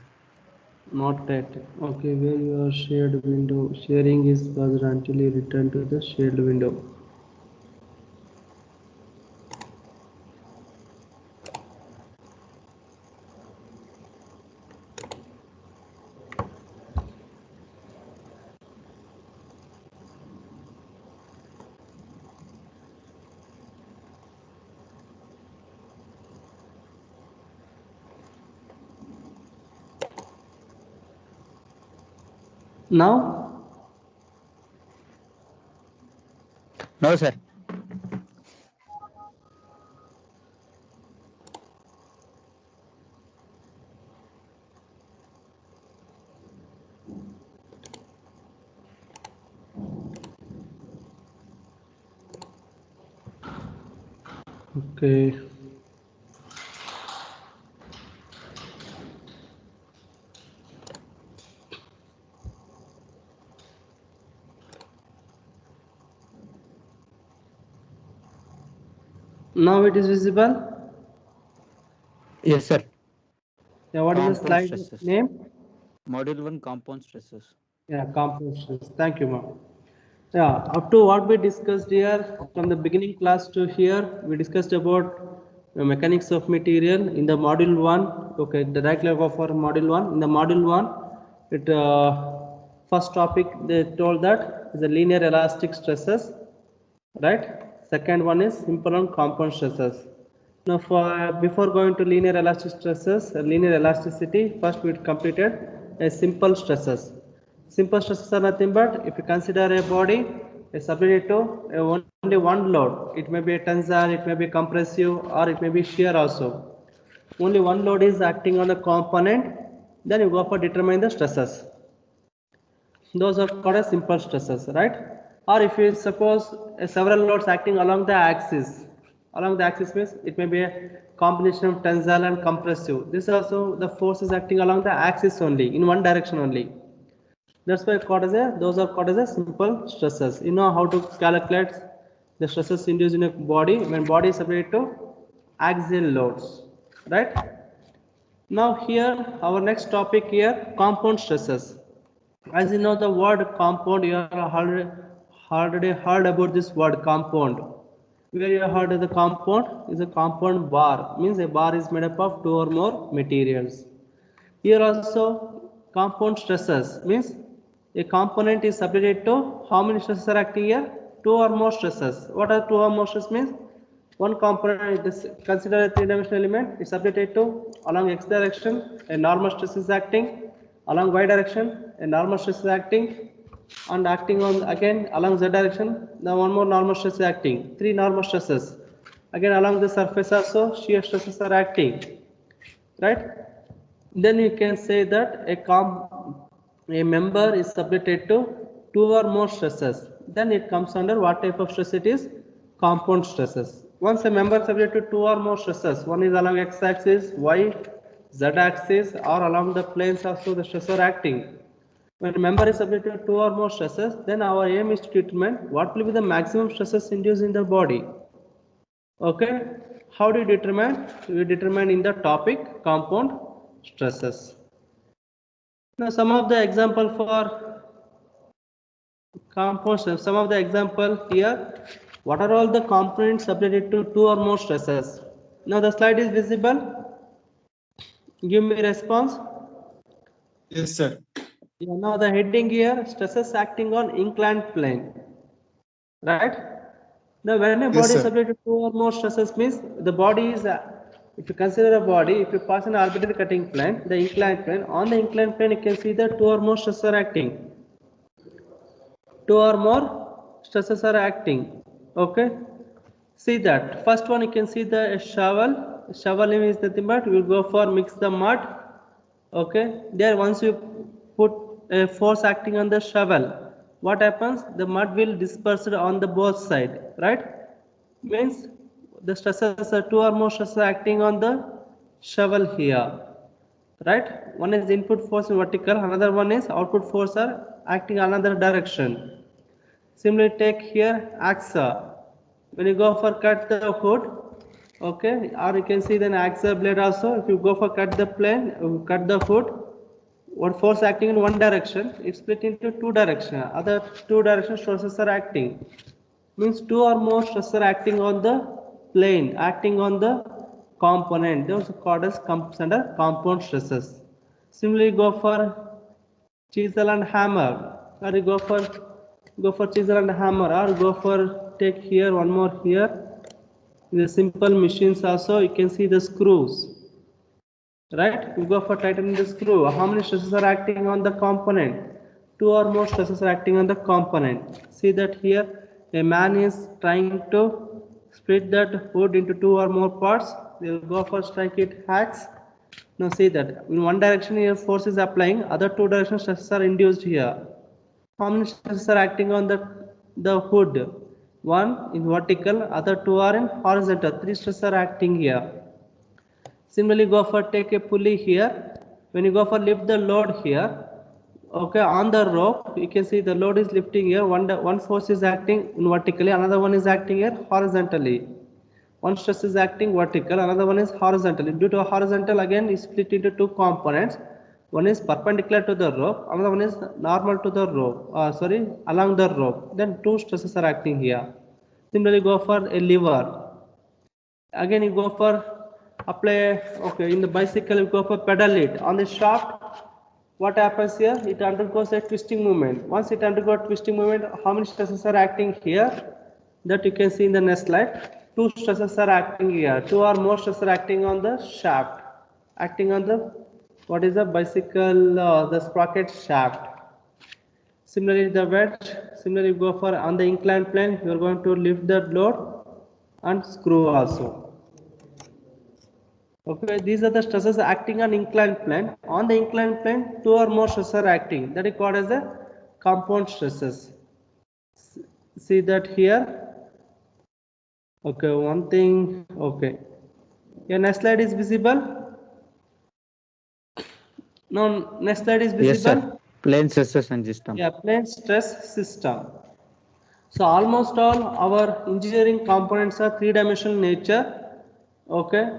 Not that. Okay, where your shared window sharing is buzzed until you return to the shared window. Now, No, sir. okay. Now it is visible. Yes, sir. Yeah, what is the Compound slide stresses. name? Module 1 compound stresses. Yeah, compound stress. Thank you, ma'am. Yeah, up to what we discussed here from the beginning class to here, we discussed about mechanics of material in the module 1. Okay, directly go for module 1. In the module 1, it first topic they told that is the linear elastic stresses, right? Second one is simple and compound stresses. Now, for before going to linear elastic stresses, linear elasticity, first we completed a simple stresses. Simple stresses are nothing but if you consider a body is subject to only one load. It may be a tensile, it may be compressive, or it may be shear also. Only one load is acting on a component. Then you go for determine the stresses. Those are called as simple stresses, right? Or if you suppose several loads acting along the axis means it may be a combination of tensile and compressive. This also the force is acting along the axis only, in one direction only. That's why those are called as a simple stresses. You know how to calculate the stresses induced in a body when body is subject to axial loads, right? Now here our next topic here compound stresses. As you know the word compound, you have already heard about this word compound. Where you heard of the compound is a compound bar, means a bar is made up of two or more materials. Here also compound stresses means a component is subjected to how many stresses are acting here? Two or more stresses. What are two or more stresses means? One component is consider a three-dimensional element is subjected to along x direction a normal stress is acting, along y direction a normal stress is acting, and acting on again along z direction the one more normal stress is acting. Three normal stresses. Again along the surface also shear stresses are acting, right? Then you can say that a member is subjected to two or more stresses. Then it comes under what type of stress it is? Compound stresses. Once a member is subjected to two or more stresses, one is along x-axis, y, z-axis, or along the planes also the stresses are acting. When a member is subjected to two or more stresses, then our aim is to determine what will be the maximum stresses induced in the body. Okay, how do you determine? We determine in the topic compound stresses. Now, some of the example for compound stress, some of the example here. What are all the components subjected to two or more stresses? Now the slide is visible. Give me response. Yes, sir. Yeah, now the heading here stresses acting on inclined plane. Right? Now, when a Yes, body is sir. subject to two or more stresses means the body is, if you consider a body, if you pass an arbitrary cutting plane, the inclined plane, on the inclined plane you can see that two or more stresses are acting. Two or more stresses are acting. Okay. See that first one, you can see the shovel. Shovel is nothing but we will go for mix the mud. Okay, there once you put a force acting on the shovel, what happens? The mud will disperse on the both side, right? Means the stresses are two or more stresses acting on the shovel here, right? One is input force in vertical, another one is output force are acting another direction. Similarly, take here axa. When you go for cut the hood, okay, or you can see then axa blade also. If you go for cut the plane, cut the hood, one force acting in one direction, it's split into two directions. Other two directions stresses are acting. Means two or more stresses are acting on the plane, acting on the component. Those are called as under compound stresses. Similarly, go for chisel and hammer, or you go for chisel and hammer, or go for take here one more here. In the simple machines also you can see the screws, right? You go for tightening the screw, how many stresses are acting on the component? Two or more stresses are acting on the component. See that here a man is trying to split that wood into two or more parts. They will go for strike it axe. Now see that in one direction here force is applying, other two directions stresses are induced here. How many stresses are acting on the hood? One in vertical, other two are in horizontal. Three stresses are acting here. Similarly, go for take a pulley here. When you go for lift the load here, okay, on the rope, you can see the load is lifting here. One force is acting in vertically, another one is acting here horizontally. One stress is acting vertical, another one is horizontal. Due to horizontal, again is split into two components. One is perpendicular to the rope, another one is normal to the rope, along the rope. Then two stresses are acting here. Similarly, go for a lever. Again, you go for apply, okay, in the bicycle, you go for pedal it. On the shaft, what happens here? It undergoes a twisting movement. Once it undergoes twisting movement, how many stresses are acting here? That you can see in the next slide. Two stresses are acting here. Two or more stresses are acting on the shaft. Acting on the, what is the bicycle, the sprocket shaft. Similarly, the wedge. Similarly, you go for on the inclined plane, you are going to lift the load and screw also. Okay, these are the stresses acting on inclined plane. On the inclined plane, two or more stresses are acting. That is called as the compound stresses. See that here. Okay, one thing. Okay, your next slide is visible. No, next slide is visible. Yes, sir. Plane stresses and system. Yeah, plane stress system. So almost all our engineering components are three-dimensional nature. Okay.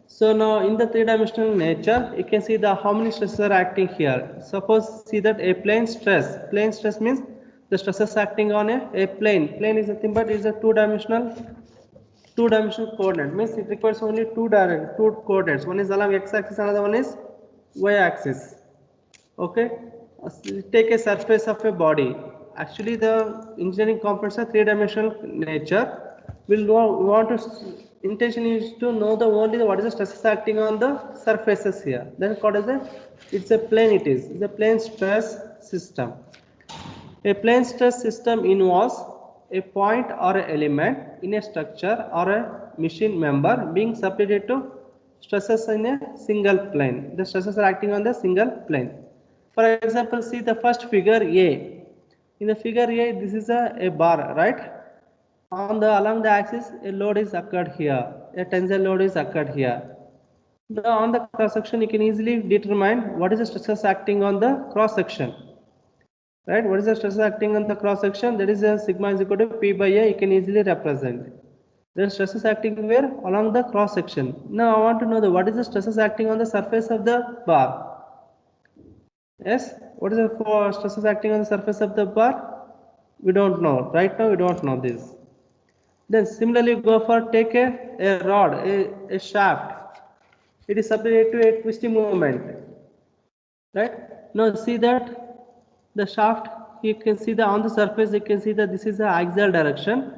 So now in the three-dimensional nature, you can see the how many stresses are acting here. Suppose see that a plane stress. Plane stress means the stresses acting on a plane. Plane is nothing but is a two-dimensional coordinate. Means it requires only two coordinates. One is along x-axis, another one is y-axis. Okay. Take a surface of a body. Actually, the engineering components are three-dimensional nature. Intention is to know what is the stresses acting on the surfaces here. Then what is it? It's a plane. It's a plane stress system. A plane stress system involves a point or an element in a structure or a machine member being subjected to stresses in a single plane. The stresses are acting on the single plane. For example, see the first figure A. In the figure A, this is a bar, right? Along the axis, a load is occurred here. A tensile load is occurred here. Now on the cross section, you can easily determine what is the stresses acting on the cross section. Right? What is the stress acting on the cross section? That is a sigma is equal to P by A. You can easily represent. Then stresses acting where? Along the cross section. Now I want to know what is the stresses acting on the surface of the bar. Yes, what is the stresses acting on the surface of the bar? We don't know. Right now we don't know this. Then similarly go for take a rod, a shaft. It is subject to a twisting movement. Right? Now see that the shaft, you can see on the surface, you can see that this is the axial direction.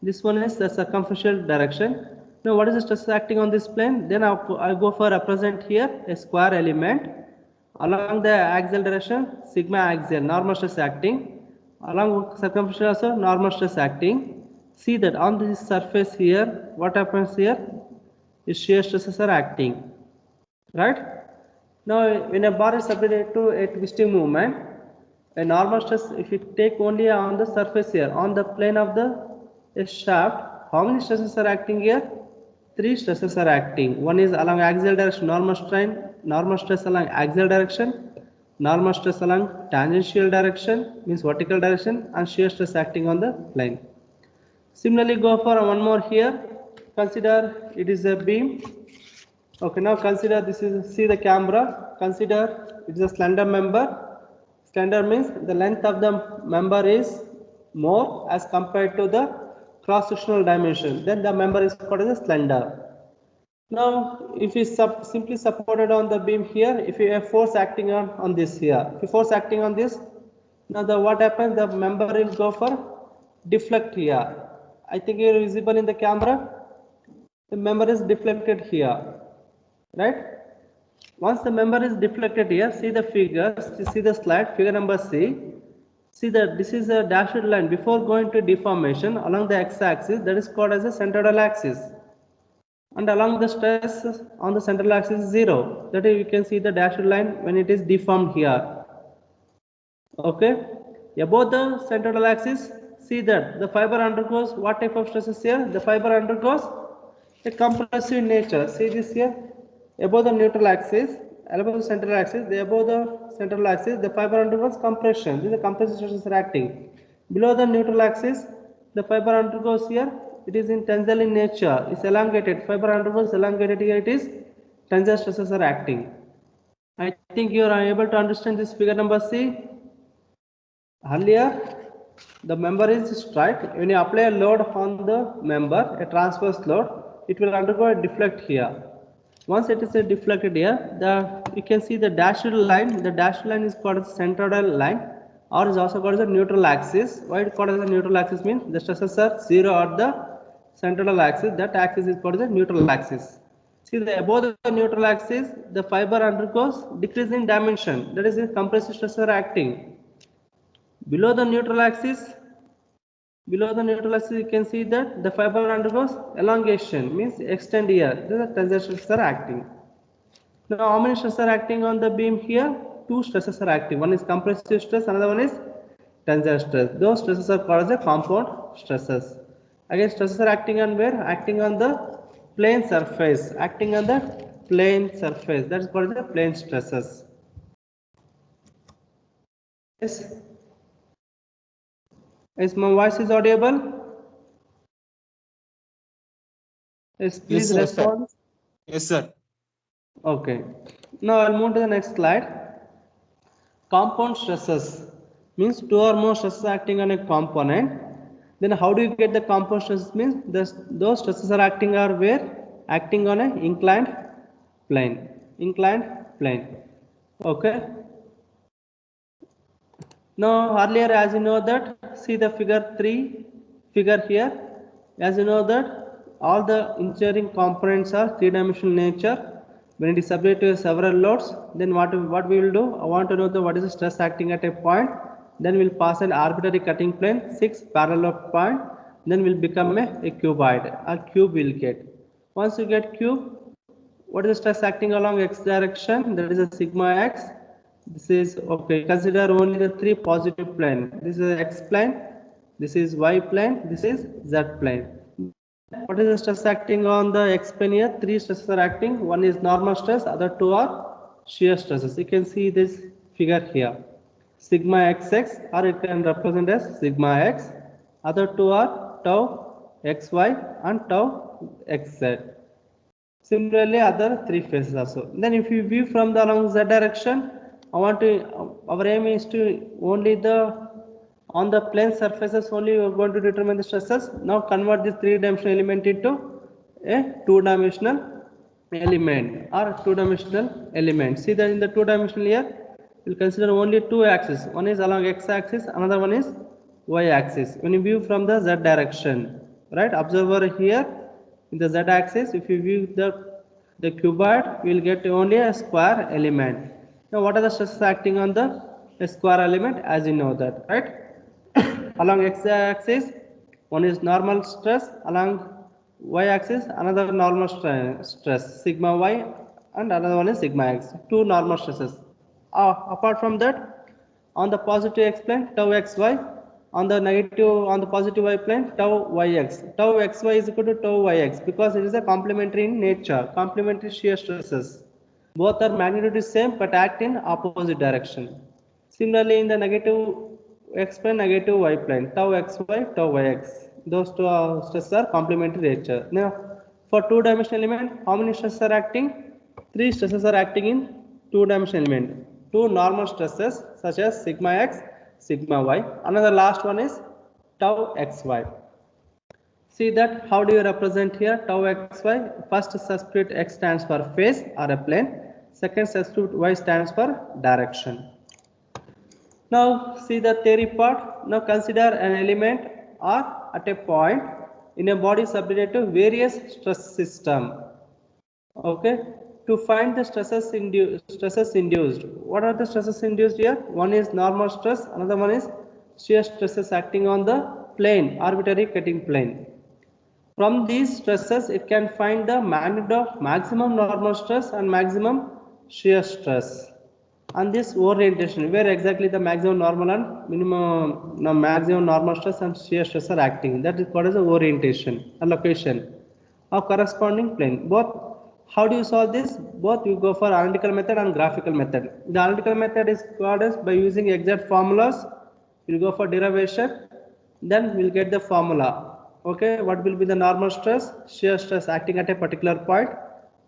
This one is the circumferential direction. Now what is the stress acting on this plane? Then I go for represent here a square element. Along the axial direction, sigma axial, normal stress acting. Along circumferential also, normal stress acting. See that on this surface here, what happens here is shear stresses are acting, right? Now when a bar is subjected to a twisting movement, a normal stress, if you take only on the surface here, on the plane of the shaft, how many stresses are acting here? 3 stresses are acting. One is along axial direction, normal strain, normal stress along axial direction, normal stress along tangential direction, means vertical direction, and shear stress acting on the plane. Similarly, go for one more here. Consider it is a beam. Okay, now consider this is, see the camera. Consider it is a slender member. Slender means the length of the member is more as compared to the cross-sectional dimension. Then the member is called as a slender. Now, if you simply supported on the beam here, if you have force acting on this here, if you force acting on this, now the what happens? The member will go for deflect here. I think you are visible in the camera. The member is deflected here, right? Once the member is deflected here, see the figure, see the slide, figure number C. See that this is a dashed line before going to deformation along the x-axis, that is called as a central axis. And along the stress on the central axis is 0. That is, you can see the dashed line when it is deformed here. Okay. Above the central axis, see that the fiber undergoes what type of stresses here? The fiber undergoes a compressive nature. See this here. Above the neutral axis, above the central axis, above the central axis, the fiber undergoes compression. These are compressive stresses are acting. Below the neutral axis, the fiber undergoes here. It is in tensile in nature. It's elongated. Fiber undergoes elongated here. It is tensile stresses are acting. I think you are able to understand this figure number C. Earlier, the member is straight. When you apply a load on the member, a transverse load, it will undergo a deflect here. Once it is a deflected here, you can see the dashed line. The dashed line is called as central line, or is also called as a neutral axis. Why it called as a neutral axis means the stresses are 0 at the central axis. That axis is called as a neutral axis. See the above the neutral axis, the fiber undergoes decrease in dimension. That is the compressive stresses are acting. Below the neutral axis, you can see that the fiber undergoes elongation, means extend here. The tensile stresses are acting. Now, how many stresses are acting on the beam here? 2 stresses are acting. One is compressive stress, another one is tensile stress. Those stresses are called as a compound stresses. Again, stresses are acting on where? Acting on the plane surface. Acting on the plane surface. That is called as the plane stresses. Yes. Is my voice is audible? Yes, please sir. respond. Yes, sir. Okay. Now I'll move to the next slide. Compound stresses means 2 or more stresses acting on a component. Then how do you get the compound stresses? Means those stresses are acting are where? Acting on an inclined plane. Inclined plane. Okay. Now earlier, as you know that, see the figure 3 figure here. As you know that all the engineering components are 3-dimensional nature. When it is subject to several loads, then what we will do? I want to know what is the stress acting at a point. Then we'll pass an arbitrary cutting plane, 6 parallel point. Then will become a cuboid. A cube will get. Once you get cube, what is the stress acting along x direction? That is a sigma x. This is okay. Consider only the 3 positive plane. This is x plane, this is y plane, this is z plane. What is the stress acting on the x plane here? 3 stresses are acting. One is normal stress, other 2 are shear stresses. You can see this figure here. Sigma xx, or it can represent as sigma x. Other 2 are tau xy and tau xz. Similarly, other 3 phases also. Then if you view from the along z direction, our aim is to only on the plane surfaces only we are going to determine the stresses. Now convert this 3-dimensional element into a 2-dimensional element or 2-dimensional element. See that in the 2-dimensional here, we'll consider only 2 axes. One is along x-axis, another one is y-axis. When you view from the z direction, right? Observe over here in the z-axis, if you view the cuboid, we will get only a square element. Now, what are the stresses acting on the square element? As you know that, right? Along x-axis, One is normal stress along y-axis, another normal stress sigma y, and another one is sigma x. Two normal stresses. Apart from that, on the positive x plane tau xy, on the negative, on the positive y plane tau yx. Tau xy is equal to tau yx because it is a complementary in nature, complementary shear stresses. Both are magnitude is same but act in opposite direction. Similarly, in the negative x plane, negative y plane, tau xy, tau yx. Those two stresses are complementary nature. Now, for two-dimensional element, how many stresses are acting? Three stresses are acting in two-dimensional element. Two normal stresses such as sigma x, sigma y. Another last one is tau xy. See that how do you represent here tau xy? First subscript x stands for phase or a plane. Second subscript y stands for direction. Now see the theory part. Now consider an element or at a point in a body subjected to various stress system. Okay. To find the stresses induced. What are the stresses induced here? One is normal stress. Another one is shear stresses acting on the plane, arbitrary cutting plane. From these stresses, it can find the magnitude of maximum normal stress and maximum shear stress. And this orientation, where exactly the maximum normal and minimum, maximum normal stress and shear stress are acting. That is called as the orientation and location of corresponding plane. Both, how do you solve this? Both you go for analytical method and graphical method. The analytical method is called as by using exact formulas. We'll go for derivation, then we'll get the formula. Okay, what will be the normal stress, shear stress acting at a particular point,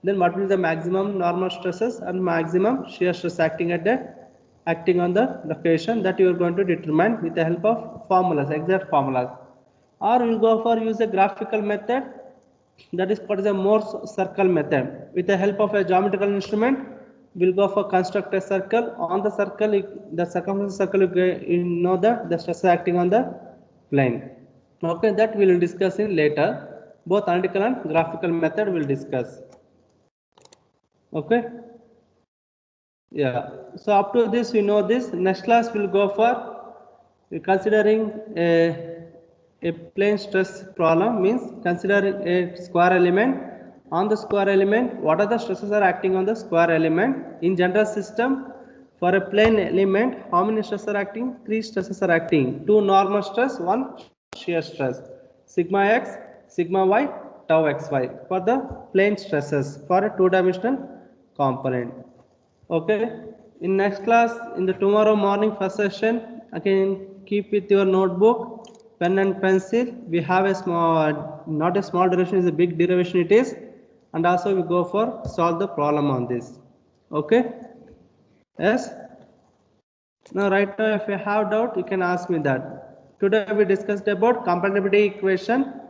then what will be the maximum normal stresses and maximum shear stress acting on the location, that you are going to determine with the help of formulas, exact formulas. Or we'll go for use a graphical method, that is called as a Morse circle method. With the help of a geometrical instrument, we'll go for construct a circle. On the circle, the circumference circle, you know the stress acting on the plane. Okay, that we will discuss in later. Both analytical and graphical method will discuss. Okay. Yeah. So up to this, we know this. Next class we'll go for considering a plane stress problem, means consider a square element. On the square element, what are the stresses are acting on the square element? In general system, for a plane element, how many stresses are acting? Three stresses are acting. Two normal stress, one shear stress. Sigma x, sigma y, tau xy for the plane stresses for a two-dimensional component. Okay. In next class, in the tomorrow morning first session, again keep with your notebook, pen and pencil. We have a small, not a small derivation, is a big derivation it is, and also we go for solve the problem on this. Okay. Yes. Now right now, if you have doubt, you can ask me that. Today we discussed about compatibility equation,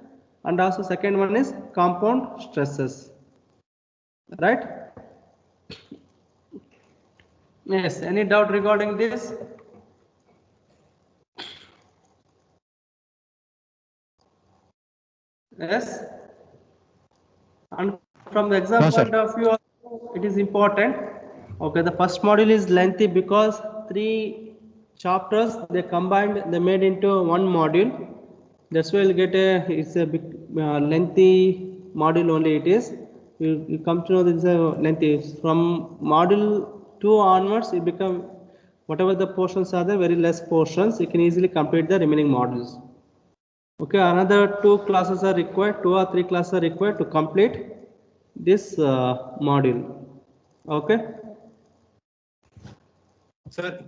and also second one is compound stresses. Right? Yes. Any doubt regarding this? Yes. And from the exam point of view, it is important. Okay, the first module is lengthy because 3 chapters they combined, they made into one module. That's why you'll get it's a big lengthy module only. It is. You come to know this is a lengthy. From module 2 onwards, it become whatever the portions are there, very less portions. You can easily complete the remaining modules. Okay, another 2 classes are required, 2 or 3 classes are required to complete this module. Okay. Sir.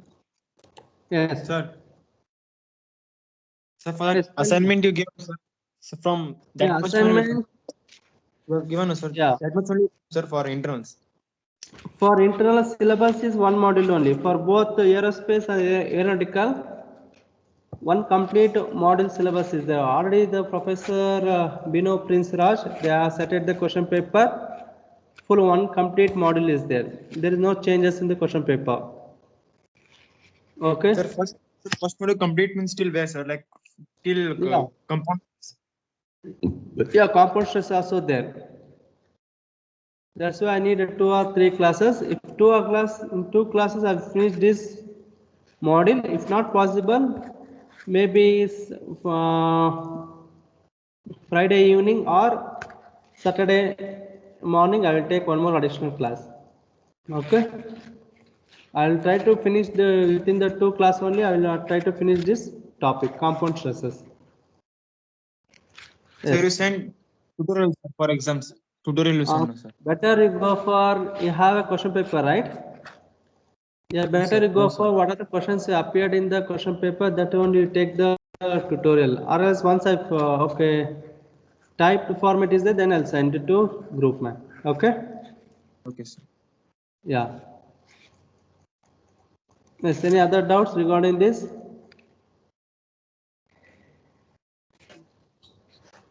Yes. Sir. Sir, for that assignment you gave, sir. So from that much assignment you have given us, sir. Yeah. That much only, sir, for internals. For internal syllabus is one module only. For both aerospace and aeronautical, one complete module syllabus is there. Already the professor Bino Prince Raj, they have set the question paper. Full one complete module is there. There is no changes in the question paper. Okay. Sir, first module complete means till where, sir? Like till compound. Yeah, compound stress also there. That's why I need 2 or 3 classes. If in 2 classes I've finished this module. If not possible, maybe Friday evening or Saturday morning, I will take one more additional class. Okay. I'll try to finish within the 2 class only. I will try to finish this topic, compound stresses. Sir, you send tutorial for exams. Tutorial you send, sir. Better you go for, you have a question paper, right? Yeah, better you go for what are the questions appeared in the question paper, that only you take the tutorial. Or else once I've, okay, typed format is there, then I'll send it to group man. Okay? Okay, sir. Yeah. Yes, any other doubts regarding this?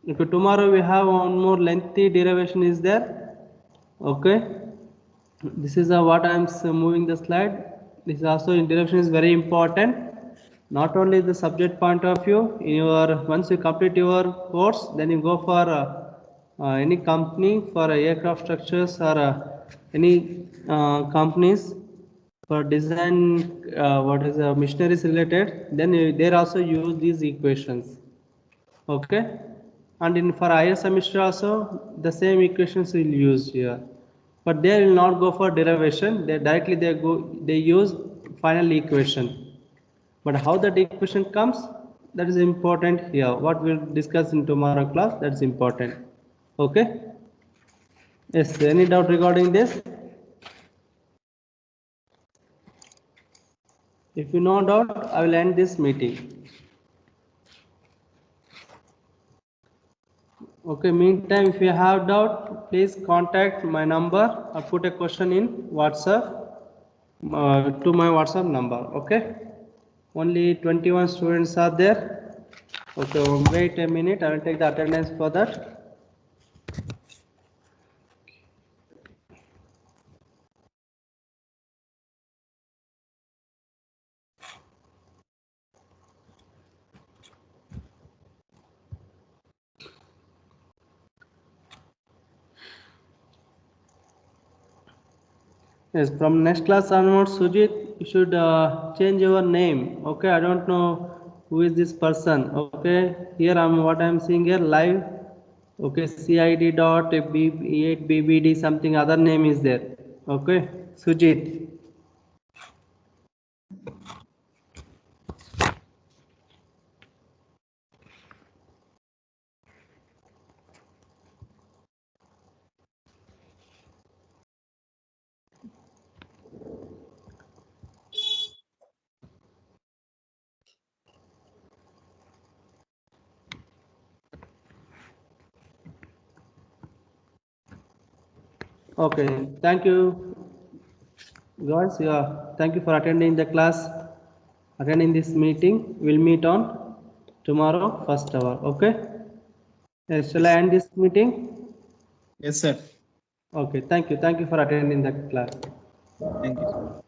Okay, tomorrow we have one more lengthy derivation is there. Okay. This is what I am moving the slide. This is also in derivation is very important. Not only the subject point of view, in your once you complete your course, then you go for any company for aircraft structures or any companies for design what is machineries related. Then there also use these equations. Okay, and in for higher semester also the same equations will use here, but they will not go for derivation. They directly they use final equation. But how that equation comes, that is important here. What we'll discuss in tomorrow class, that's important. Okay. Yes. Any doubt regarding this? If you no doubt, I will end this meeting. Okay, meantime, if you have doubt, please contact my number or put a question in WhatsApp to my WhatsApp number. Okay, only 21 students are there. Okay, wait a minute, I will take the attendance for that. Yes, from next class onwards, Sujit, you should change your name. Okay, I don't know who is this person. Okay, here what I'm seeing here live. Okay, CID dot B8BBD something other name is there. Okay, Sujit. Okay, thank you, guys. Yeah, thank you for attending the class, attending this meeting. We'll meet on tomorrow, first hour. Okay. Yes, shall I end this meeting? Yes, sir. Okay, thank you. Thank you for attending the class. Thank you.